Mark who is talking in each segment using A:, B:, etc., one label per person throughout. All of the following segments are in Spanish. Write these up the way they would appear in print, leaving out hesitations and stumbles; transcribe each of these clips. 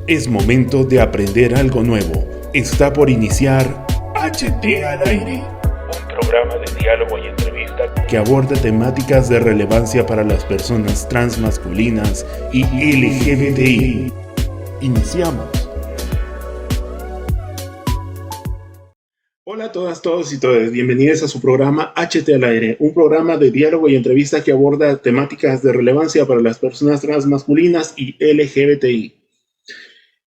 A: Es momento de aprender algo nuevo. Está por iniciar HT al aire, un programa de diálogo y entrevista que aborda temáticas de relevancia para las personas transmasculinas y LGBTI. Iniciamos. Hola a todas, todos y todas. Bienvenidos a su programa HT al aire, un programa de diálogo y entrevista que aborda temáticas de relevancia para las personas transmasculinas y LGBTI.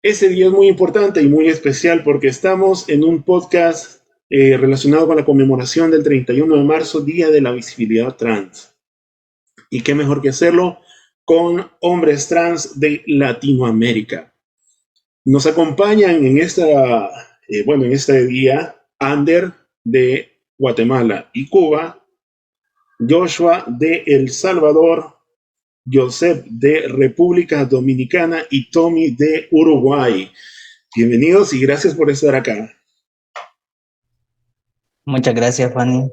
A: Este día es muy importante y muy especial porque estamos en un podcast relacionado con la conmemoración del 31 de marzo, Día de la Visibilidad Trans. Y qué mejor que hacerlo con hombres trans de Latinoamérica. Nos acompañan en este día Ander de Guatemala y Cuba, Joshua de El Salvador, Joseph de República Dominicana y Tommy de Uruguay. Bienvenidos y gracias por estar acá.
B: Muchas gracias, Fanny.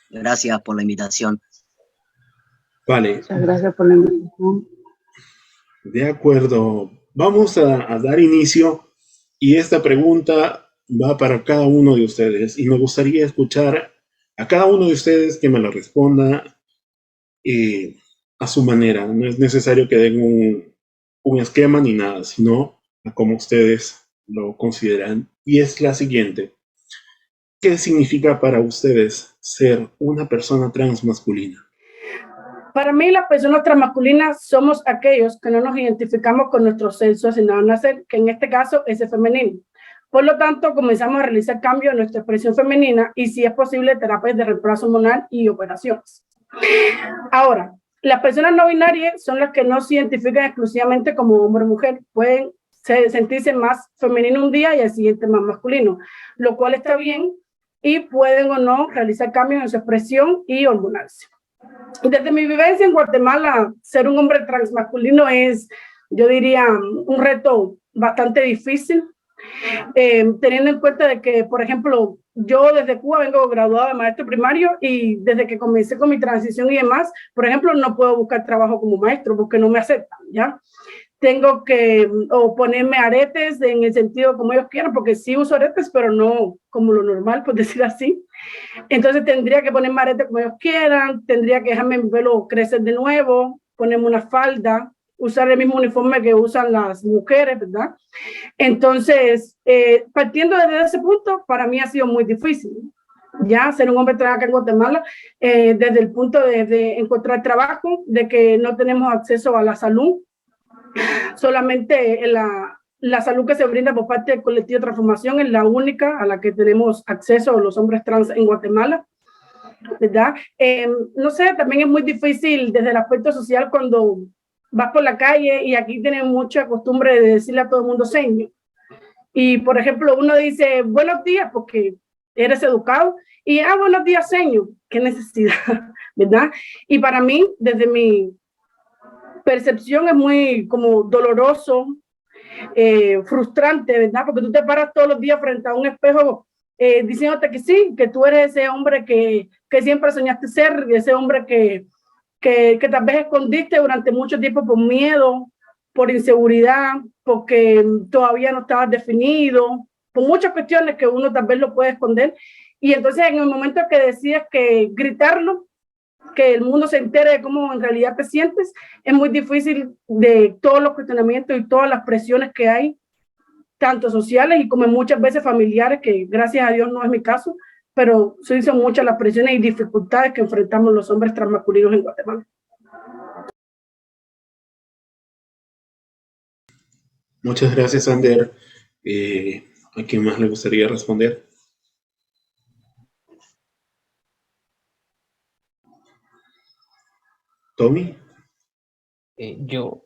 C: Gracias por la invitación.
A: Vale.
D: Muchas gracias por la invitación.
A: De acuerdo. Vamos a dar inicio y esta pregunta va para cada uno de ustedes y me gustaría escuchar a cada uno de ustedes que me lo responda a su manera. No es necesario que den un esquema ni nada, sino a como ustedes lo consideran. Y es la siguiente. ¿Qué significa para ustedes ser una persona transmasculina?
D: Para mí, las personas transmasculinas somos aquellos que no nos identificamos con nuestro sexo asignado al nacer, que en este caso es el femenino. Por lo tanto, comenzamos a realizar cambios en nuestra expresión femenina y, si es posible, terapias de reemplazo hormonal y operaciones. Ahora, las personas no binarias son las que no se identifican exclusivamente como hombre o mujer. Pueden sentirse más femenino un día y al siguiente más masculino, lo cual está bien, y pueden o no realizar cambios en su expresión y hormonarse. Desde mi vivencia en Guatemala, ser un hombre transmasculino es, yo diría, un reto bastante difícil, teniendo en cuenta de que, por ejemplo, yo desde Cuba vengo graduada de maestro primario y desde que comencé con mi transición y demás, por ejemplo, no puedo buscar trabajo como maestro porque no me aceptan, ¿ya? Tengo que ponerme aretes en el sentido como ellos quieran, porque sí uso aretes, pero no como lo normal, por decir así. Entonces tendría que ponerme aretes como ellos quieran, tendría que dejarme mi pelo crecer de nuevo, ponerme una falda, usar el mismo uniforme que usan las mujeres, ¿verdad? Entonces, partiendo desde ese punto, para mí ha sido muy difícil, ya ser un hombre trans acá en Guatemala, desde el punto de encontrar trabajo, de que no tenemos acceso a la salud, solamente la salud que se brinda por parte del colectivo de transformación es la única a la que tenemos acceso los hombres trans en Guatemala, ¿verdad? No sé, también es muy difícil desde el aspecto social cuando vas por la calle y aquí tienen mucha costumbre de decirle a todo el mundo señor. Y, por ejemplo, uno dice buenos días porque eres educado y buenos días señor, qué necesidad, ¿verdad? Y para mí, desde mi percepción, es muy como doloroso, frustrante, ¿verdad? Porque tú te paras todos los días frente a un espejo diciéndote que sí, que tú eres ese hombre que siempre soñaste ser, ese hombre que tal vez escondiste durante mucho tiempo por miedo, por inseguridad, porque todavía no estabas definido, por muchas cuestiones que uno tal vez lo puede esconder. Y entonces en el momento que decides que gritarlo, que el mundo se entere de cómo en realidad te sientes, es muy difícil de todos los cuestionamientos y todas las presiones que hay, tanto sociales y como muchas veces familiares, que gracias a Dios no es mi caso, pero sí son muchas las presiones y dificultades que enfrentamos los hombres transmasculinos en Guatemala.
A: Muchas gracias, Ander. ¿A quién más le gustaría responder? ¿Tommy?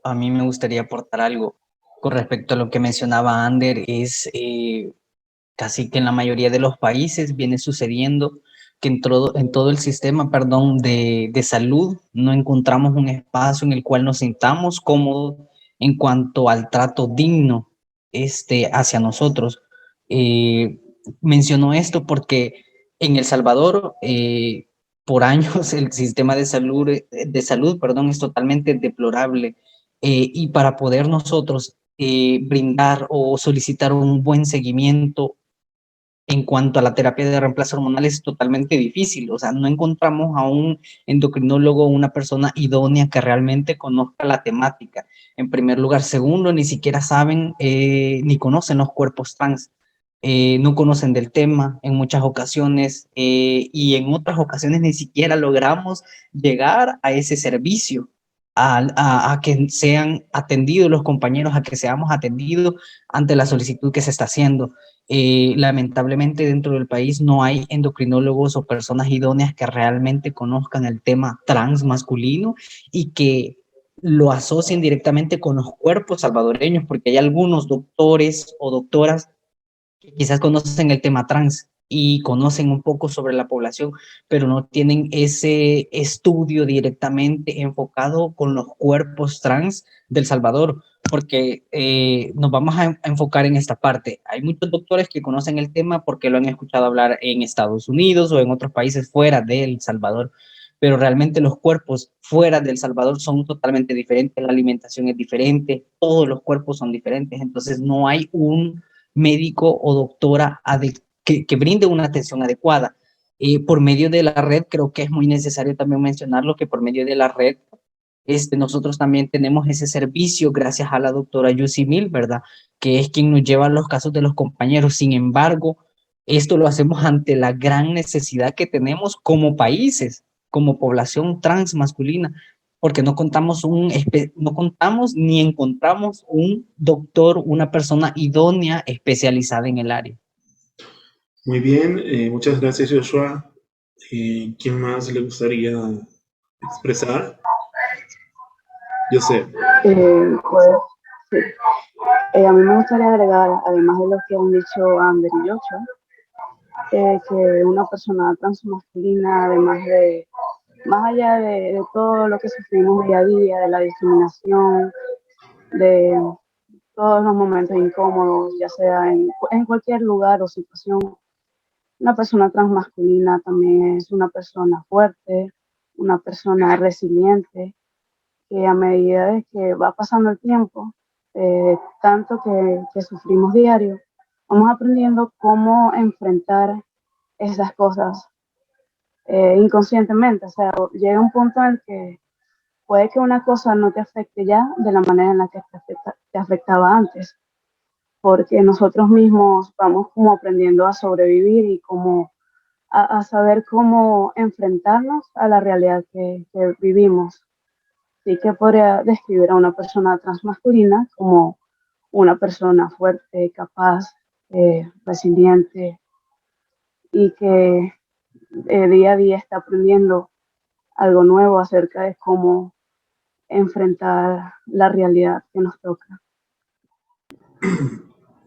B: A mí me gustaría aportar algo con respecto a lo que mencionaba Ander. Es casi que en la mayoría de los países viene sucediendo que en todo el sistema, de salud no encontramos un espacio en el cual nos sintamos cómodos en cuanto al trato digno hacia nosotros. Menciono esto porque en El Salvador, por años, el sistema de salud, es totalmente deplorable, y para poder nosotros brindar o solicitar un buen seguimiento en cuanto a la terapia de reemplazo hormonal es totalmente difícil. O sea, no encontramos a un endocrinólogo o una persona idónea que realmente conozca la temática. En primer lugar. Segundo, ni siquiera saben ni conocen los cuerpos trans. No conocen del tema en muchas ocasiones y en otras ocasiones ni siquiera logramos llegar a ese servicio, a que sean atendidos los compañeros, a que seamos atendidos ante la solicitud que se está haciendo. Lamentablemente dentro del país no hay endocrinólogos o personas idóneas que realmente conozcan el tema trans masculino y que lo asocien directamente con los cuerpos salvadoreños, porque hay algunos doctores o doctoras que quizás conocen el tema trans y conocen un poco sobre la población, pero no tienen ese estudio directamente enfocado con los cuerpos trans del Salvador, porque nos vamos a enfocar en esta parte. Hay muchos doctores que conocen el tema porque lo han escuchado hablar en Estados Unidos o en otros países fuera de El Salvador, pero realmente los cuerpos fuera del Salvador son totalmente diferentes, la alimentación es diferente, todos los cuerpos son diferentes, entonces no hay un médico o doctora que brinde una atención adecuada. Por medio de la red, creo que es muy necesario también mencionarlo, que por medio de la red, nosotros también tenemos ese servicio gracias a la doctora Yusimil, ¿verdad? Que es quien nos lleva los casos de los compañeros. Sin embargo, esto lo hacemos ante la gran necesidad que tenemos como países, como población trans masculina, porque no contamos ni encontramos un doctor, una persona idónea especializada en el área.
A: Muy bien, muchas gracias, Joshua. ¿Quién más le gustaría expresar? Yo sé.
E: Pues sí. A mí me gustaría agregar, además de lo que han dicho Ander y Joshua, que una persona transmasculina, además de, más allá de todo lo que sufrimos día a día, de la discriminación, de todos los momentos incómodos, ya sea en cualquier lugar o situación, una persona transmasculina también es una persona fuerte, una persona resiliente, que a medida de que va pasando el tiempo, tanto que sufrimos diario, vamos aprendiendo cómo enfrentar esas cosas inconscientemente. O sea, llega un punto en el que puede que una cosa no te afecte ya de la manera en la que te afectaba antes, porque nosotros mismos vamos como aprendiendo a sobrevivir y como a saber cómo enfrentarnos a la realidad que vivimos. Sí que podría describir a una persona transmasculina como una persona fuerte, capaz, resiliente y que día a día está aprendiendo algo nuevo acerca de cómo enfrentar la realidad que nos toca.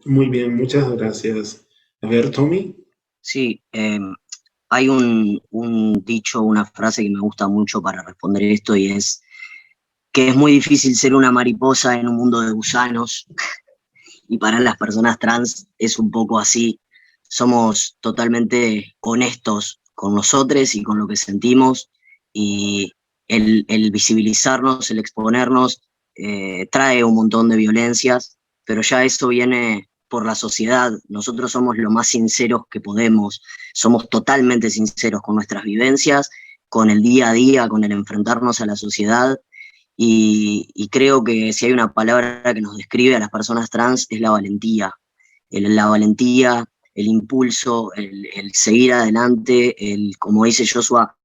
A: Muy bien, muchas gracias. A ver, Tommy.
C: Sí, hay un dicho, una frase que me gusta mucho para responder esto y es que es muy difícil ser una mariposa en un mundo de gusanos y para las personas trans es un poco así. Somos totalmente honestos con nosotros y con lo que sentimos y el visibilizarnos, el exponernos, trae un montón de violencias, pero ya eso viene por la sociedad. Nosotros somos lo más sinceros que podemos, somos totalmente sinceros con nuestras vivencias, con el día a día, con el enfrentarnos a la sociedad. Y creo que si hay una palabra que nos describe a las personas trans es la valentía. La valentía, el impulso, el seguir adelante, como dice Joshua,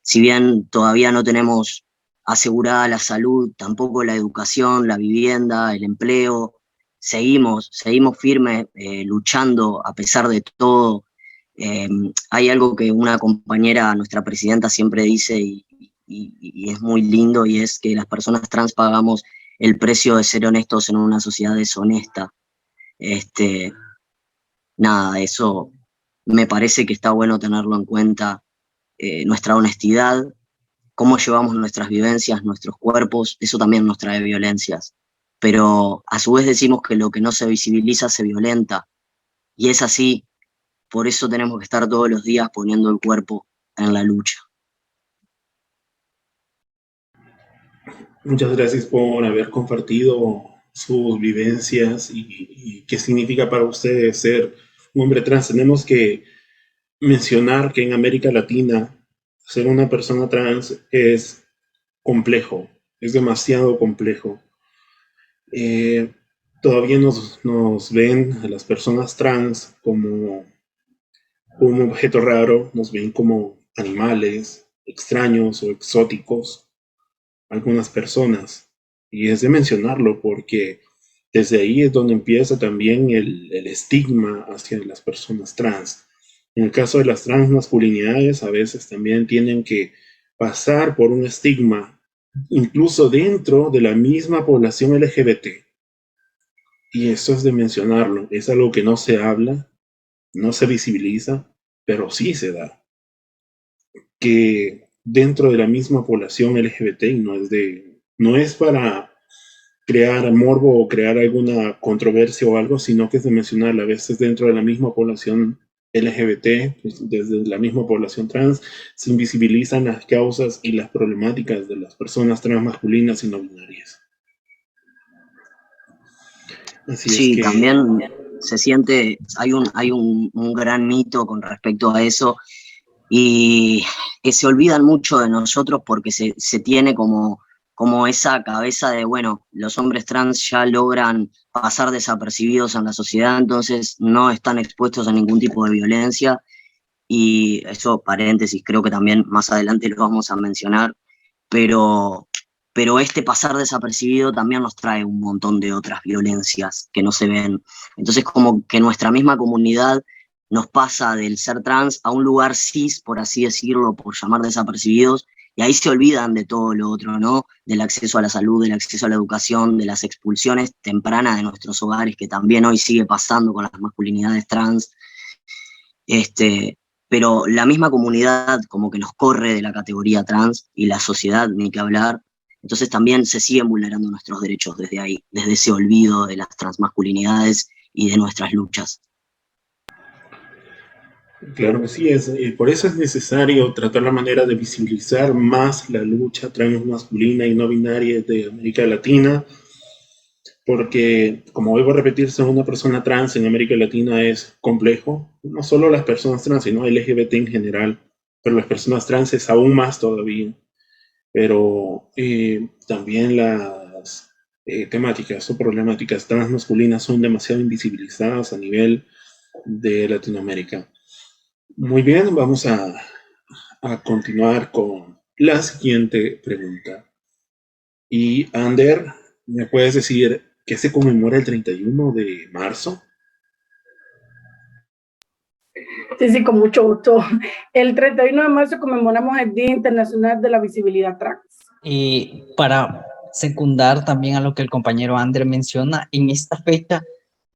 C: si bien todavía no tenemos asegurada la salud, tampoco la educación, la vivienda, el empleo, seguimos firmes, luchando a pesar de todo. Hay algo que una compañera, nuestra presidenta, siempre dice y es muy lindo, y es que las personas trans pagamos el precio de ser honestos en una sociedad deshonesta. Nada, eso me parece que está bueno tenerlo en cuenta, nuestra honestidad, cómo llevamos nuestras vivencias, nuestros cuerpos, eso también nos trae violencias. Pero a su vez decimos que lo que no se visibiliza se violenta, y es así, por eso tenemos que estar todos los días poniendo el cuerpo en la lucha.
A: Muchas gracias por haber compartido sus vivencias y qué significa para ustedes ser un hombre trans. Tenemos que mencionar que en América Latina ser una persona trans es complejo, es demasiado complejo. Todavía nos ven a las personas trans como un objeto raro, nos ven como animales extraños o exóticos, algunas personas. Y es de mencionarlo porque desde ahí es donde empieza también el estigma hacia las personas trans. En el caso de las transmasculinidades, a veces también tienen que pasar por un estigma, incluso dentro de la misma población LGBT. Y eso es de mencionarlo, es algo que no se habla, no se visibiliza, pero sí se da. Que dentro de la misma población LGBT, y no es para crear morbo o crear alguna controversia o algo, sino que es de mencionar a veces dentro de la misma población LGBT, pues, desde la misma población trans, se invisibilizan las causas y las problemáticas de las personas trans masculinas y no binarias. Así es
C: Sí,
A: que
C: también se siente, hay un gran mito con respecto a eso, y que se olvidan mucho de nosotros porque se tiene como esa cabeza de, bueno, los hombres trans ya logran pasar desapercibidos en la sociedad, entonces no están expuestos a ningún tipo de violencia, y eso, paréntesis, creo que también más adelante lo vamos a mencionar, pero, pero este pasar desapercibido también nos trae un montón de otras violencias que no se ven. Entonces, como que nuestra misma comunidad nos pasa del ser trans a un lugar cis, por así decirlo, por llamar desapercibidos, y ahí se olvidan de todo lo otro, ¿no? Del acceso a la salud, del acceso a la educación, de las expulsiones tempranas de nuestros hogares, que también hoy sigue pasando con las masculinidades trans. Pero la misma comunidad como que nos corre de la categoría trans, y la sociedad, ni que hablar. Entonces también se siguen vulnerando nuestros derechos desde ahí, desde ese olvido de las transmasculinidades y de nuestras luchas.
A: claro que sí, por eso es necesario tratar la manera de visibilizar más la lucha transmasculina y no binaria de América Latina, porque, como vuelvo a repetir, ser una persona trans en América Latina es complejo, no solo las personas trans, sino LGBT en general, pero las personas trans es aún más todavía, pero también las temáticas o problemáticas transmasculinas son demasiado invisibilizadas a nivel de Latinoamérica. Muy bien, vamos a continuar con la siguiente pregunta. Y Ander, ¿me puedes decir qué se conmemora el 31 de marzo?
D: Sí, con mucho gusto. El 31 de marzo conmemoramos el Día Internacional de la Visibilidad Trans.
B: Y para secundar también a lo que el compañero Ander menciona, en esta fecha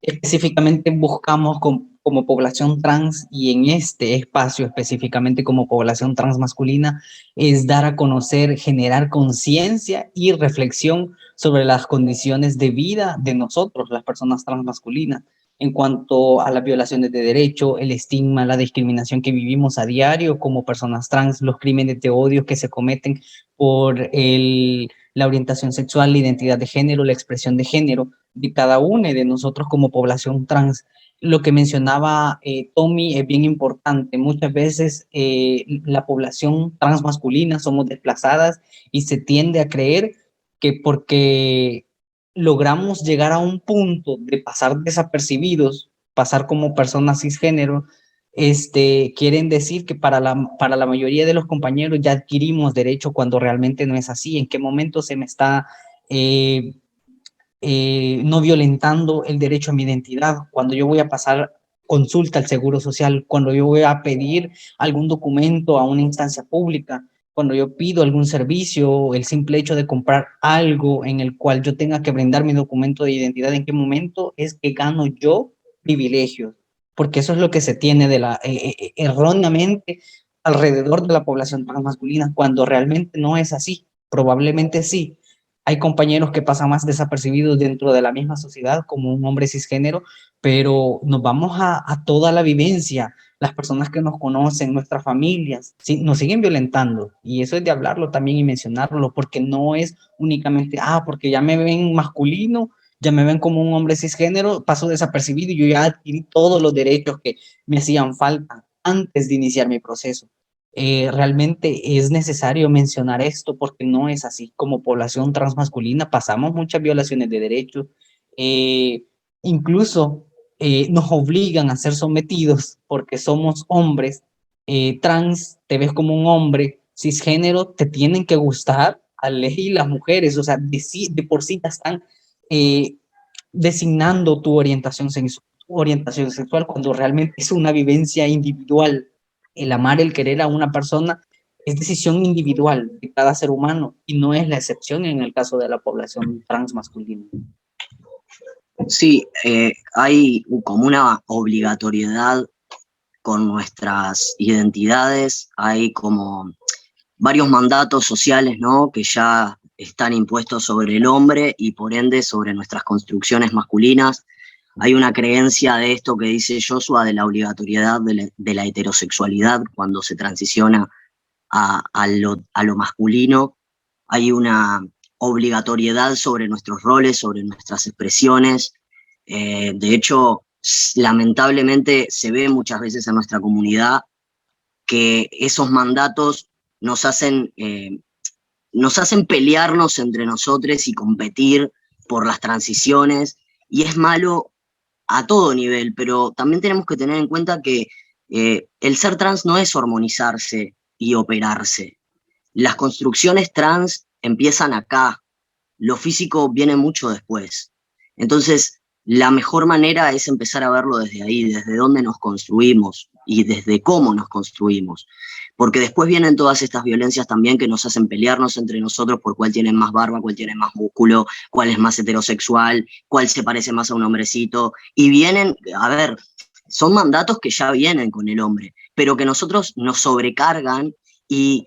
B: específicamente buscamos como población trans, y en este espacio específicamente como población transmasculina, es dar a conocer, generar conciencia y reflexión sobre las condiciones de vida de nosotros, las personas transmasculinas, en cuanto a las violaciones de derecho, el estigma, la discriminación que vivimos a diario como personas trans, los crímenes de odio que se cometen por la orientación sexual, la identidad de género, la expresión de género de cada uno de nosotros como población trans. Lo que mencionaba Tommy es bien importante. Muchas veces la población transmasculina somos desplazadas y se tiende a creer que porque logramos llegar a un punto de pasar desapercibidos, pasar como personas cisgénero, quieren decir que para la mayoría de los compañeros ya adquirimos derecho, cuando realmente no es así. ¿En qué momento se me está no violentando el derecho a mi identidad? Cuando yo voy a pasar consulta al Seguro Social, cuando yo voy a pedir algún documento a una instancia pública, cuando yo pido algún servicio, el simple hecho de comprar algo en el cual yo tenga que brindar mi documento de identidad, ¿en qué momento es que gano yo privilegios? Porque eso es lo que se tiene erróneamente alrededor de la población transmasculina, cuando realmente no es así. Probablemente sí. Hay compañeros que pasan más desapercibidos dentro de la misma sociedad como un hombre cisgénero, pero nos vamos a toda la vivencia. Las personas que nos conocen, nuestras familias, sí, nos siguen violentando, y eso es de hablarlo también y mencionarlo, porque no es únicamente, porque ya me ven masculino ya me ven como un hombre cisgénero, paso desapercibido y yo ya adquirí todos los derechos que me hacían falta antes de iniciar mi proceso. Realmente es necesario mencionar esto porque no es así. Como población transmasculina pasamos muchas violaciones de derechos, incluso nos obligan a ser sometidos porque somos hombres trans, te ves como un hombre cisgénero, te tienen que gustar a ley las mujeres, o sea, de por sí te están eh, designando tu orientación sexual cuando realmente es una vivencia individual. El amar, el querer a una persona es decisión individual de cada ser humano y no es la excepción en el caso de la población transmasculina.
C: Sí, hay como una obligatoriedad con nuestras identidades, hay como varios mandatos sociales, ¿no?, que ya están impuestos sobre el hombre y por ende sobre nuestras construcciones masculinas. Hay una creencia de esto que dice Joshua de la obligatoriedad de la heterosexualidad cuando se transiciona a lo masculino. Hay una obligatoriedad sobre nuestros roles, sobre nuestras expresiones. De hecho, lamentablemente se ve muchas veces en nuestra comunidad que esos mandatos nos hacen pelearnos entre nosotros y competir por las transiciones, y es malo a todo nivel, pero también tenemos que tener en cuenta que el ser trans no es hormonizarse y operarse. Las construcciones trans empiezan acá, lo físico viene mucho después. Entonces, la mejor manera es empezar a verlo desde ahí, desde dónde nos construimos y desde cómo nos construimos. Porque después vienen todas estas violencias también que nos hacen pelearnos entre nosotros por cuál tiene más barba, cuál tiene más músculo, cuál es más heterosexual, cuál se parece más a un hombrecito. Y vienen, a ver, son mandatos que ya vienen con el hombre, pero que nosotros nos sobrecargan y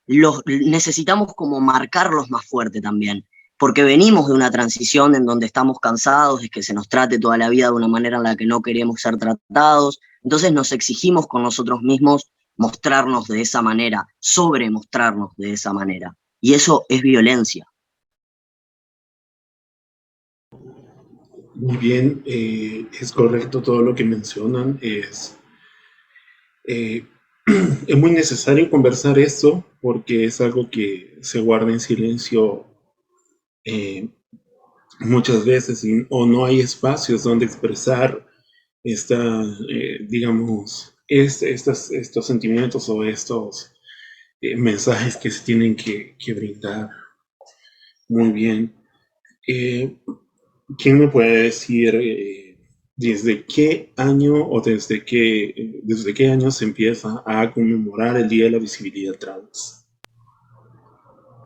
C: necesitamos como marcarlos más fuerte también, porque venimos de una transición en donde estamos cansados de que se nos trate toda la vida de una manera en la que no queremos ser tratados, entonces nos exigimos con nosotros mismos mostrarnos de esa manera, sobremostrarnos de esa manera, y eso es violencia.
A: Muy bien, es correcto todo lo que mencionan, eh, es muy necesario conversar esto porque es algo que se guarda en silencio eh, muchas veces o no hay espacios donde expresar digamos, estos sentimientos o estos mensajes que se tienen que brindar. Muy bien. ¿Quién me puede decir desde qué año o desde qué año se empieza a conmemorar el Día de la Visibilidad Trans?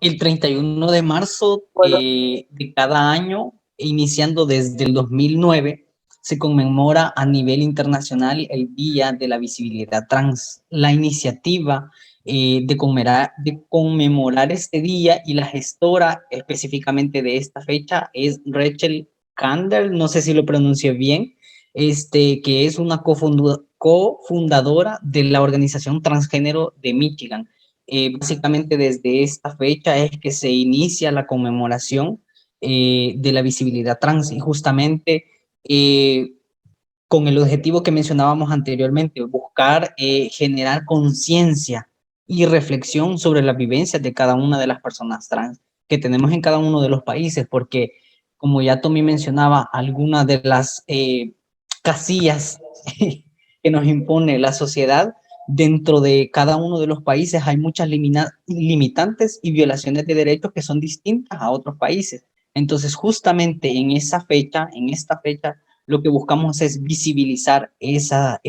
B: El 31 de marzo
E: Bueno,
B: de cada año, iniciando desde el 2009, se conmemora a nivel internacional el Día de la Visibilidad Trans. La iniciativa de conmemorar este día y la gestora específicamente de esta fecha es Rachel Kander, no sé si lo pronuncio bien, que es una cofundadora de la organización Transgénero de Michigan. Básicamente desde esta fecha es que se inicia la conmemoración de la visibilidad trans y justamente con el objetivo que mencionábamos anteriormente, buscar generar conciencia y reflexión sobre las vivencias de cada una de las personas trans que tenemos en cada uno de los países, porque como ya Tommy mencionaba, algunas de las casillas que nos impone la sociedad, dentro de cada uno de los países hay muchas limitantes y violaciones de derechos que son distintas a otros países. Entonces, justamente en esta fecha, lo que buscamos es visibilizar esas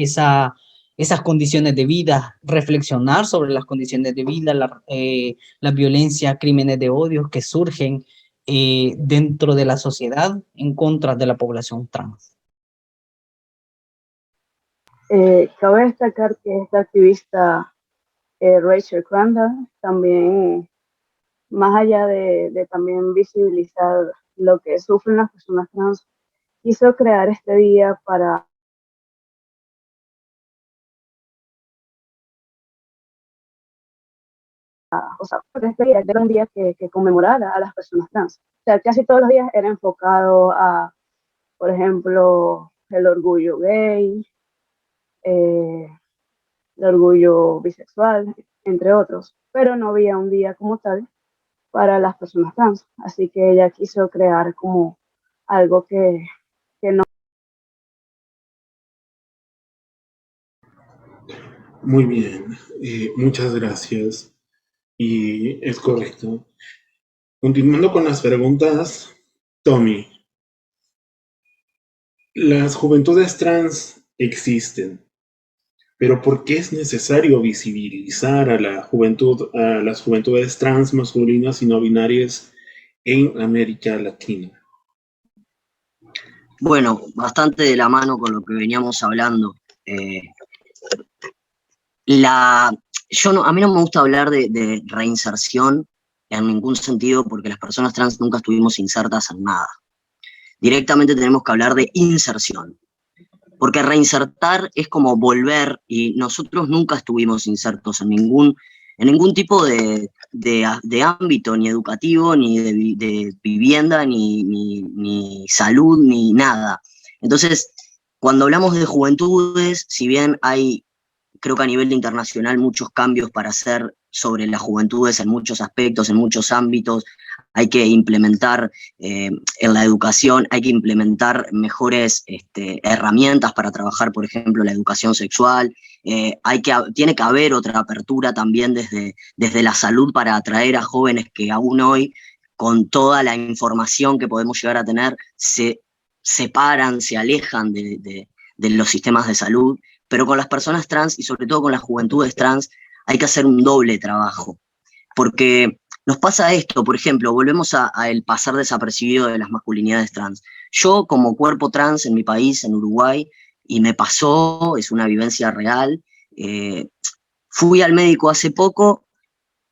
B: condiciones de vida, reflexionar sobre las condiciones de vida, la violencia, crímenes de odio que surgen dentro de la sociedad en contra de la población trans.
E: Cabe destacar que esta activista Rachel Crandall también, más allá de también visibilizar lo que sufren las personas trans, quiso crear este día para o sea, porque este día era un día que conmemorara a las personas trans. O sea, casi todos los días era enfocado a, por ejemplo, el orgullo gay, el orgullo bisexual, entre otros, pero no había un día como tal para las personas trans. Así que ella quiso crear como algo que no.
A: Muy bien, muchas gracias. Y es correcto. Continuando con las preguntas, Tommy, las juventudes trans existen, pero ¿por qué es necesario visibilizar a la juventud, a las juventudes trans masculinas y no binarias en América Latina?
C: Bueno, bastante de la mano con lo que veníamos hablando. A mí no me gusta hablar de reinserción en ningún sentido porque las personas trans nunca estuvimos insertas en nada. Directamente tenemos que hablar de inserción, porque reinsertar es como volver y nosotros nunca estuvimos insertos en ningún tipo de ámbito, ni educativo, ni de vivienda, ni salud, ni nada. Entonces, cuando hablamos de juventudes, si bien hay, creo que a nivel internacional, muchos cambios para hacer sobre las juventudes en muchos aspectos, en muchos ámbitos, hay que implementar en la educación, hay que implementar mejores herramientas para trabajar, por ejemplo, la educación sexual. Tiene que haber otra apertura también desde la salud para atraer a jóvenes que aún hoy, con toda la información que podemos llegar a tener, se separan, se alejan de los sistemas de salud. Pero con las personas trans y sobre todo con las juventudes trans hay que hacer un doble trabajo. Porque nos pasa esto, por ejemplo, volvemos a el pasar desapercibido de las masculinidades trans. Yo como cuerpo trans en mi país, en Uruguay, y me pasó, es una vivencia real, fui al médico hace poco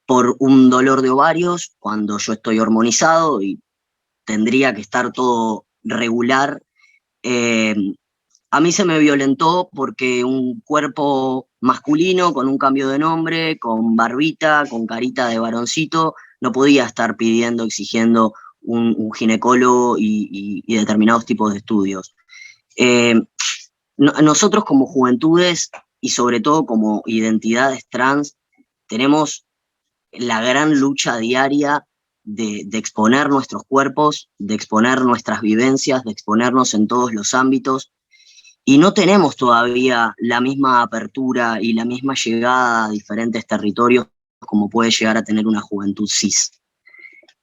C: por un dolor de ovarios, cuando yo estoy hormonizado y tendría que estar todo regular. A mí se me violentó porque un cuerpo masculino con un cambio de nombre, con barbita, con carita de varoncito, no podía estar pidiendo, exigiendo un ginecólogo y determinados tipos de estudios. Nosotros como juventudes y sobre todo como identidades trans tenemos la gran lucha diaria de exponer nuestros cuerpos, de exponer nuestras vivencias, de exponernos en todos los ámbitos. Y no tenemos todavía la misma apertura y la misma llegada a diferentes territorios como puede llegar a tener una juventud cis.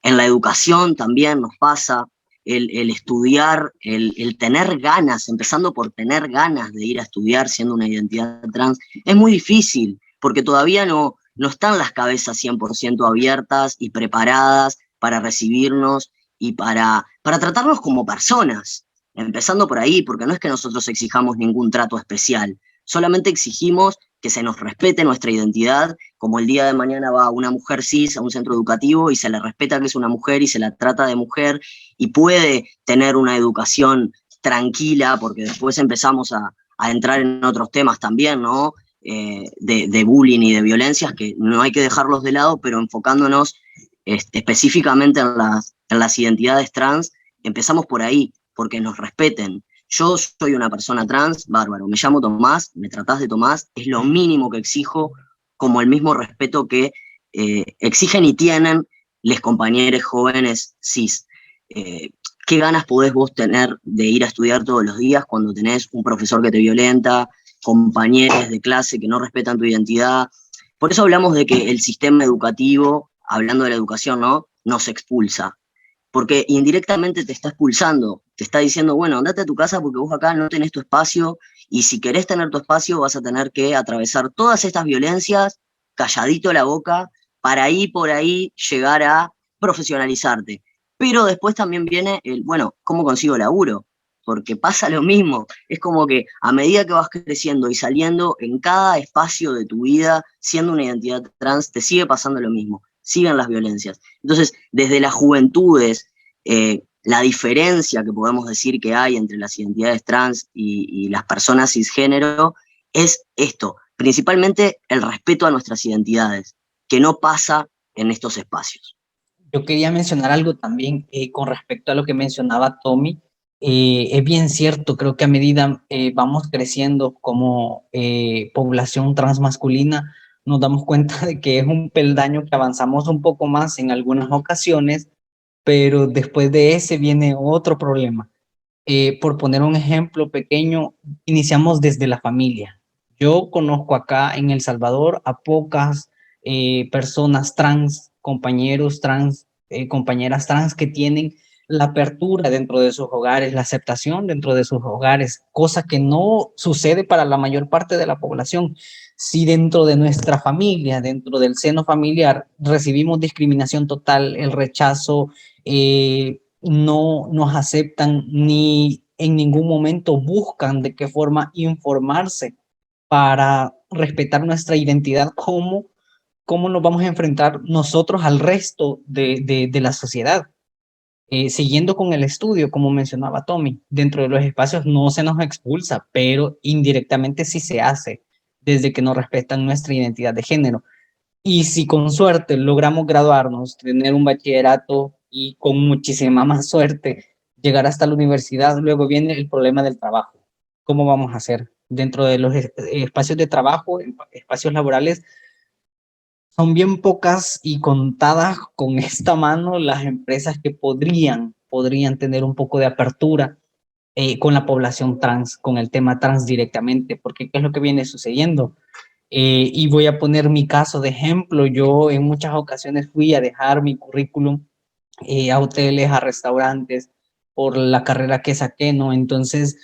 C: En la educación también nos pasa el estudiar, el tener ganas, empezando por tener ganas de ir a estudiar siendo una identidad trans, es muy difícil, porque todavía no están las cabezas 100% abiertas y preparadas para recibirnos y para tratarnos como personas. Empezando por ahí, porque no es que nosotros exijamos ningún trato especial, solamente exigimos que se nos respete nuestra identidad, como el día de mañana va una mujer cis a un centro educativo y se le respeta que es una mujer y se la trata de mujer y puede tener una educación tranquila, porque después empezamos a entrar en otros temas también, ¿no? De bullying y de violencias, que no hay que dejarlos de lado, pero enfocándonos específicamente en las identidades trans, empezamos por ahí, porque nos respeten. Yo soy una persona trans, bárbaro, me llamo Tomás, me tratás de Tomás, es lo mínimo que exijo, como el mismo respeto que exigen y tienen les compañeros jóvenes cis. ¿Qué ganas podés vos tener de ir a estudiar todos los días cuando tenés un profesor que te violenta, compañeros de clase que no respetan tu identidad? Por eso hablamos de que el sistema educativo, hablando de la educación, ¿no?, nos expulsa. Porque indirectamente te está expulsando, te está diciendo, bueno, andate a tu casa porque vos acá no tenés tu espacio, y si querés tener tu espacio vas a tener que atravesar todas estas violencias, calladito la boca, para ahí por ahí llegar a profesionalizarte. Pero después también viene el, bueno, ¿cómo consigo laburo? Porque pasa lo mismo, es como que a medida que vas creciendo y saliendo en cada espacio de tu vida, siendo una identidad trans, te sigue pasando lo mismo, siguen las violencias. Entonces, desde las juventudes, la diferencia que podemos decir que hay entre las identidades trans y las personas cisgénero es esto, principalmente el respeto a nuestras identidades, que no pasa en estos espacios.
B: Yo quería mencionar algo también con respecto a lo que mencionaba Tommy. Es bien cierto, creo que a medida vamos creciendo como población transmasculina, nos damos cuenta de que es un peldaño que avanzamos un poco más en algunas ocasiones, pero después de ese viene otro problema. Por poner un ejemplo pequeño, iniciamos desde la familia. Yo conozco acá en El Salvador a pocas personas trans, compañeros trans, compañeras trans que tienen la apertura dentro de sus hogares, la aceptación dentro de sus hogares, cosa que no sucede para la mayor parte de la población. Si dentro de nuestra familia, dentro del seno familiar, recibimos discriminación total, el rechazo, no nos aceptan ni en ningún momento buscan de qué forma informarse para respetar nuestra identidad, cómo nos vamos a enfrentar nosotros al resto de la sociedad. Siguiendo con el estudio, como mencionaba Tommy, dentro de los espacios no se nos expulsa, pero indirectamente sí se hace, desde que nos respetan nuestra identidad de género. Y si con suerte logramos graduarnos, tener un bachillerato y con muchísima más suerte llegar hasta la universidad, luego viene el problema del trabajo. ¿Cómo vamos a hacer? Dentro de los espacios de trabajo, espacios laborales, son bien pocas y contadas con esta mano las empresas que podrían tener un poco de apertura con la población trans, con el tema trans directamente, porque ¿qué es lo que viene sucediendo? Y voy a poner mi caso de ejemplo. Yo en muchas ocasiones fui a dejar mi currículum a hoteles, a restaurantes, por la carrera que saqué, ¿no? Entonces,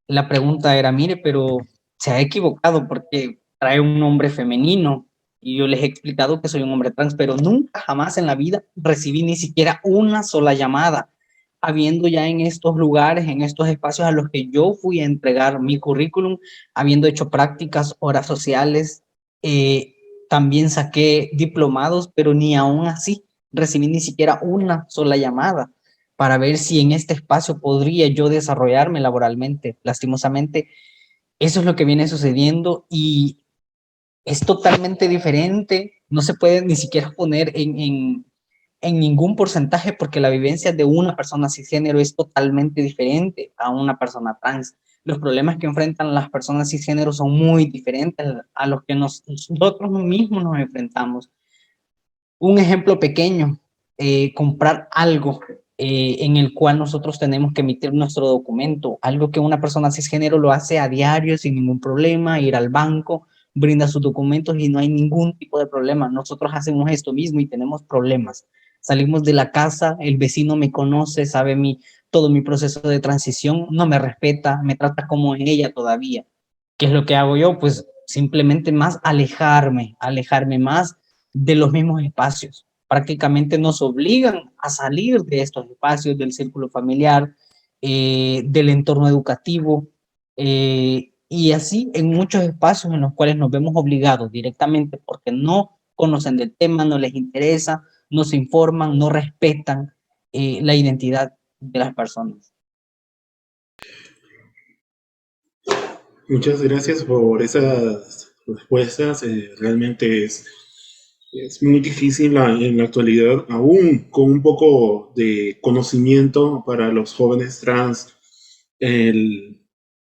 B: la pregunta era, mire, pero se ha equivocado porque trae un nombre femenino. Y yo les he explicado que soy un hombre trans, pero nunca jamás en la vida recibí ni siquiera una sola llamada, habiendo ya en estos lugares, en estos espacios a los que yo fui a entregar mi currículum, habiendo hecho prácticas, horas sociales, eh, también saqué diplomados, pero ni aún así recibí ni siquiera una sola llamada para ver si en este espacio podría yo desarrollarme laboralmente. Lastimosamente, eso es lo que viene sucediendo y es totalmente diferente. No se puede ni siquiera poner en ningún porcentaje porque la vivencia de una persona cisgénero es totalmente diferente a una persona trans. Los problemas que enfrentan las personas cisgénero son muy diferentes a los que nosotros mismos nos enfrentamos. Un ejemplo pequeño, comprar algo en el cual nosotros tenemos que emitir nuestro documento, algo que una persona cisgénero lo hace a diario sin ningún problema, ir al banco, brinda sus documentos y no hay ningún tipo de problema. Nosotros hacemos esto mismo y tenemos problemas. Salimos de la casa, el vecino me conoce, sabe todo mi proceso de transición, no me respeta, me trata como ella todavía. ¿Qué es lo que hago yo? Pues simplemente más alejarme más de los mismos espacios. Prácticamente nos obligan a salir de estos espacios, del círculo familiar, del entorno educativo, y así en muchos espacios en los cuales nos vemos obligados directamente porque no conocen del tema, no les interesa, no se informan, no respetan la identidad de las personas.
A: Muchas gracias por esas respuestas. Realmente es muy difícil en la actualidad, aún con un poco de conocimiento para los jóvenes trans, el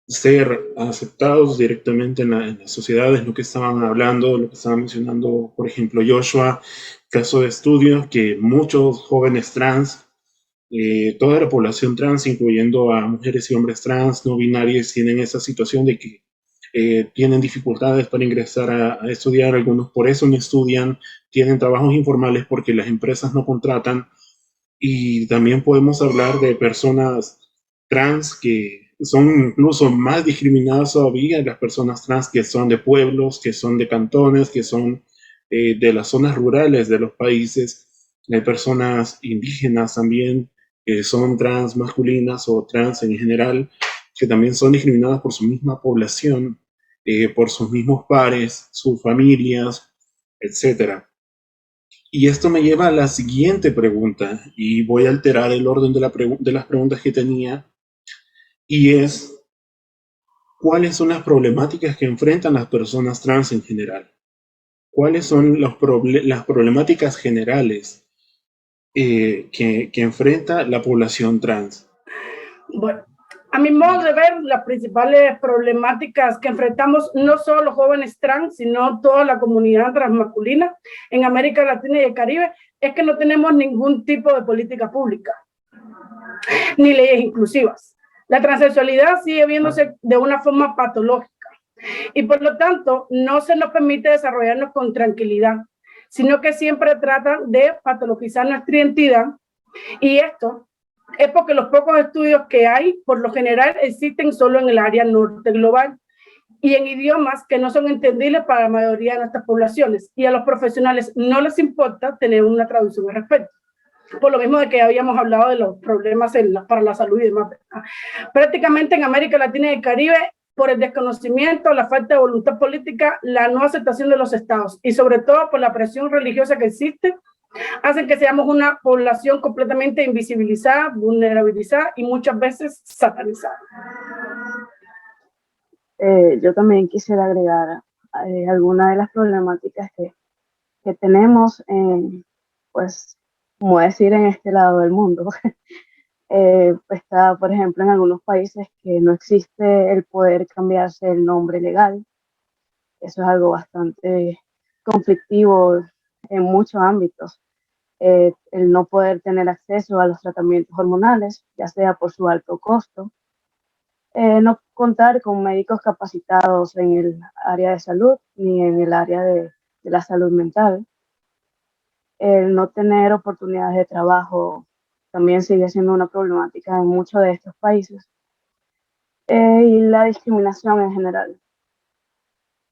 A: ser aceptados directamente en la sociedad. Es lo que estaban hablando, lo que estaba mencionando, por ejemplo, Joshua, caso de estudio, que muchos jóvenes trans, toda la población trans, incluyendo a mujeres y hombres trans, no binarios, tienen esa situación de que tienen dificultades para ingresar a estudiar. Algunos por eso no estudian, tienen trabajos informales porque las empresas no contratan. Y también podemos hablar de personas trans que son incluso más discriminadas todavía, las personas trans que son de pueblos, que son de cantones, que son de las zonas rurales de los países. Hay personas indígenas también que son trans masculinas o trans en general, que también son discriminadas por su misma población, por sus mismos pares, sus familias, etcétera. Y esto me lleva a la siguiente pregunta, y voy a alterar el orden de las preguntas que tenía, y es, ¿cuáles son las problemáticas que enfrentan las personas trans en general? ¿cuáles son las problemáticas generales que enfrenta la población trans?
D: Bueno, a mi modo de ver, las principales problemáticas que enfrentamos no solo los jóvenes trans, sino toda la comunidad transmasculina en América Latina y el Caribe, es que no tenemos ningún tipo de política pública, ni leyes inclusivas. La transexualidad sigue viéndose de una forma patológica y por lo tanto no se nos permite desarrollarnos con tranquilidad, sino que siempre tratan de patologizar nuestra identidad, y esto es porque los pocos estudios que hay, por lo general, existen solo en el área norte global y en idiomas que no son entendibles para la mayoría de nuestras poblaciones, y a los profesionales no les importa tener una traducción al respecto. Por lo mismo de que habíamos hablado de los problemas para la salud y demás. Prácticamente en América Latina y el Caribe, por el desconocimiento, la falta de voluntad política, la no aceptación de los estados y sobre todo por la presión religiosa que existe, hacen que seamos una población completamente invisibilizada, vulnerabilizada y muchas veces satanizada.
E: Yo también quisiera agregar algunas de las problemáticas que tenemos, pues, como decir, en este lado del mundo. Está, por ejemplo, en algunos países que no existe el poder cambiarse el nombre legal. Eso es algo bastante conflictivo en muchos ámbitos. El no poder tener acceso a los tratamientos hormonales, ya sea por su alto costo, no contar con médicos capacitados en el área de salud ni en el área de la salud mental, el no tener oportunidades de trabajo también sigue siendo una problemática en muchos de estos países, y la discriminación en general.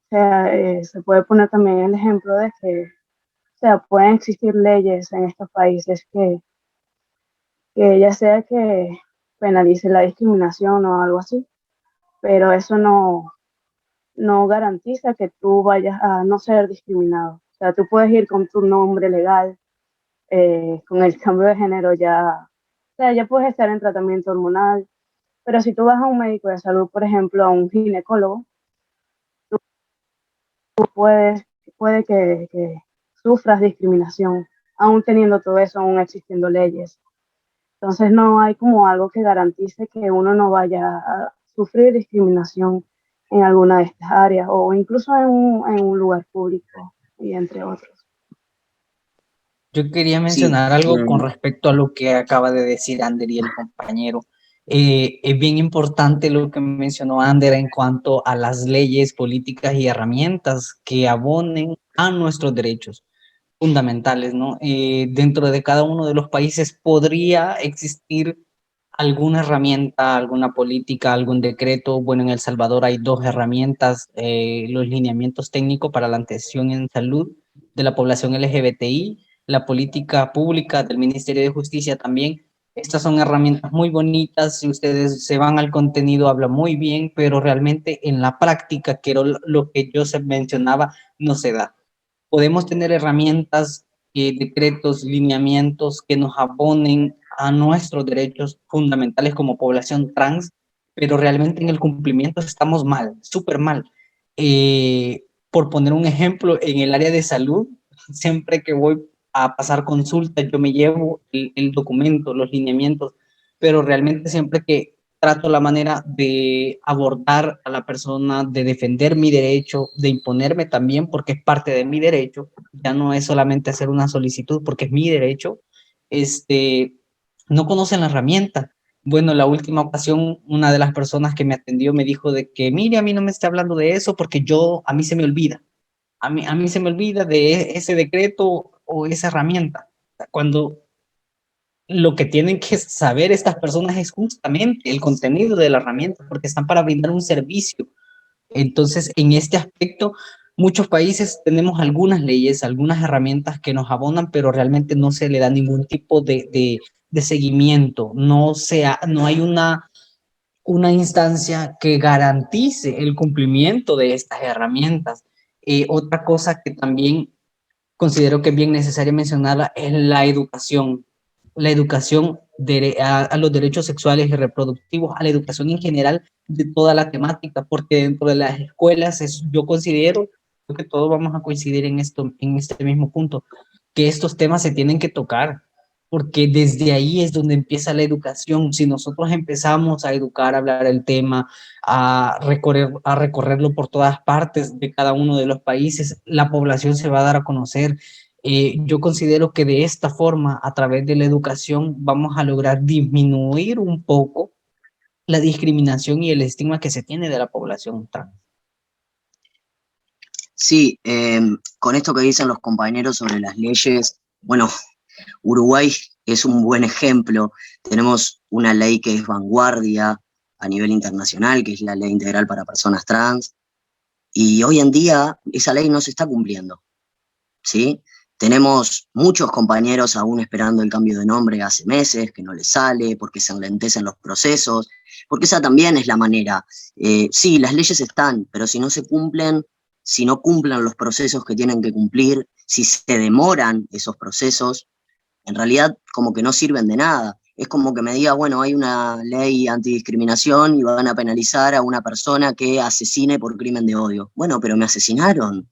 E: O sea, se puede poner también el ejemplo de que, o sea, pueden existir leyes en estos países que ya sea que penalice la discriminación o algo así, pero eso no garantiza que tú vayas a no ser discriminado. O sea, tú puedes ir con tu nombre legal, con el cambio de género ya, o sea, ya puedes estar en tratamiento hormonal, pero si tú vas a un médico de salud, por ejemplo, a un ginecólogo, tú puede que sufras discriminación, aún teniendo todo eso, aún existiendo leyes. Entonces no hay como algo que garantice que uno no vaya a sufrir discriminación en alguna de estas áreas o incluso en un lugar público y entre otros.
B: Yo quería mencionar algo con respecto a lo que acaba de decir Ander y el compañero. Es bien importante lo que mencionó Ander en cuanto a las leyes, políticas y herramientas que abonen a nuestros derechos fundamentales, ¿no? Dentro de cada uno de los países podría existir alguna herramienta, alguna política, algún decreto. Bueno, en El Salvador hay dos herramientas, los lineamientos técnicos para la atención en salud de la población LGBTI, la política pública del Ministerio de Justicia también. Estas son herramientas muy bonitas, si ustedes se van al contenido habla muy bien, pero realmente en la práctica, que era lo que yo se mencionaba, no se da. Podemos tener herramientas, decretos, lineamientos que nos abonen a nuestros derechos fundamentales como población trans, pero realmente en el cumplimiento estamos mal, súper mal. Por poner un ejemplo, en el área de salud, siempre que voy a pasar consulta, yo me llevo el documento, los lineamientos, pero realmente siempre que trato la manera de abordar a la persona, de defender mi derecho, de imponerme también, porque es parte de mi derecho, ya no es solamente hacer una solicitud, porque es mi derecho, no conocen la herramienta. Bueno, la última ocasión, una de las personas que me atendió me dijo de que, mire, a mí no me esté hablando de eso porque a mí se me olvida. A mí se me olvida de ese decreto o esa herramienta. Cuando lo que tienen que saber estas personas es justamente el contenido de la herramienta, porque están para brindar un servicio. Entonces, en este aspecto, muchos países tenemos algunas leyes, algunas herramientas que nos abonan, pero realmente no se le da ningún tipo de seguimiento. No hay una instancia que garantice el cumplimiento de estas herramientas. Otra cosa que también considero que es bien necesaria mencionarla es la educación. La educación a los derechos sexuales y reproductivos, a la educación en general de toda la temática, porque dentro de las escuelas yo considero creo que todos vamos a coincidir en esto, en este mismo punto, que estos temas se tienen que tocar, porque desde ahí es donde empieza la educación. Si nosotros empezamos a educar, a hablar el tema, a recorrerlo por todas partes de cada uno de los países, la población se va a dar a conocer. Yo considero que de esta forma, a través de la educación, vamos a lograr disminuir un poco la discriminación y el estigma que se tiene de la población trans.
C: Sí, con esto que dicen los compañeros sobre las leyes, bueno, Uruguay es un buen ejemplo. Tenemos una ley que es vanguardia a nivel internacional, que es la Ley Integral para Personas Trans, y hoy en día esa ley no se está cumpliendo, ¿sí? Tenemos muchos compañeros aún esperando el cambio de nombre hace meses, que no les sale, porque se enlentecen los procesos, porque esa también es la manera. Sí, las leyes están, pero si no se cumplen, si no cumplen los procesos que tienen que cumplir, si se demoran esos procesos, en realidad como que no sirven de nada. Es como que me diga, bueno, hay una ley antidiscriminación y van a penalizar a una persona que asesine por crimen de odio. Bueno, pero me asesinaron.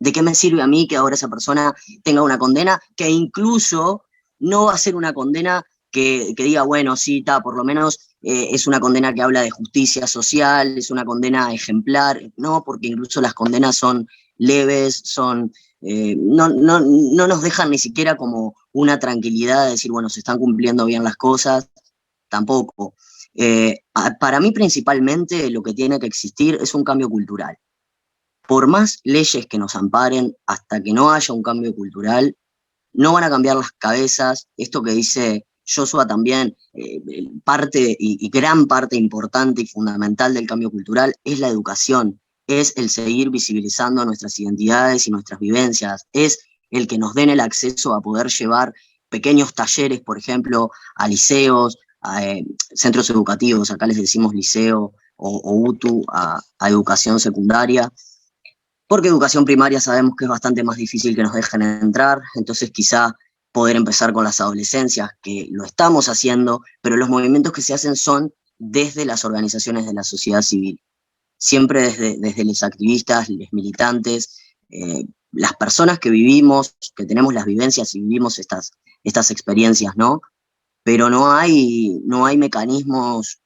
C: ¿De qué me sirve a mí que ahora esa persona tenga una condena que incluso no va a ser una condena que diga, bueno, sí, por lo menos es una condena que habla de justicia social, es una condena ejemplar? No, porque incluso las condenas son leves, no nos dejan ni siquiera como una tranquilidad de decir, bueno, se están cumpliendo bien las cosas, tampoco. Para mí principalmente lo que tiene que existir es un cambio cultural. Por más leyes que nos amparen, hasta que no haya un cambio cultural, no van a cambiar las cabezas. Esto que dice Joshua también, parte y gran parte importante y fundamental del cambio cultural es la educación, es el seguir visibilizando nuestras identidades y nuestras vivencias, es el que nos den el acceso a poder llevar pequeños talleres, por ejemplo, a liceos, a centros educativos, acá les decimos liceo o UTU, a educación secundaria, porque educación primaria sabemos que es bastante más difícil que nos dejen entrar, entonces quizá poder empezar con las adolescencias, que lo estamos haciendo, pero los movimientos que se hacen son desde las organizaciones de la sociedad civil, siempre desde los activistas, los militantes, las personas que vivimos, que tenemos las vivencias y vivimos estas experiencias, ¿no? Pero no hay mecanismos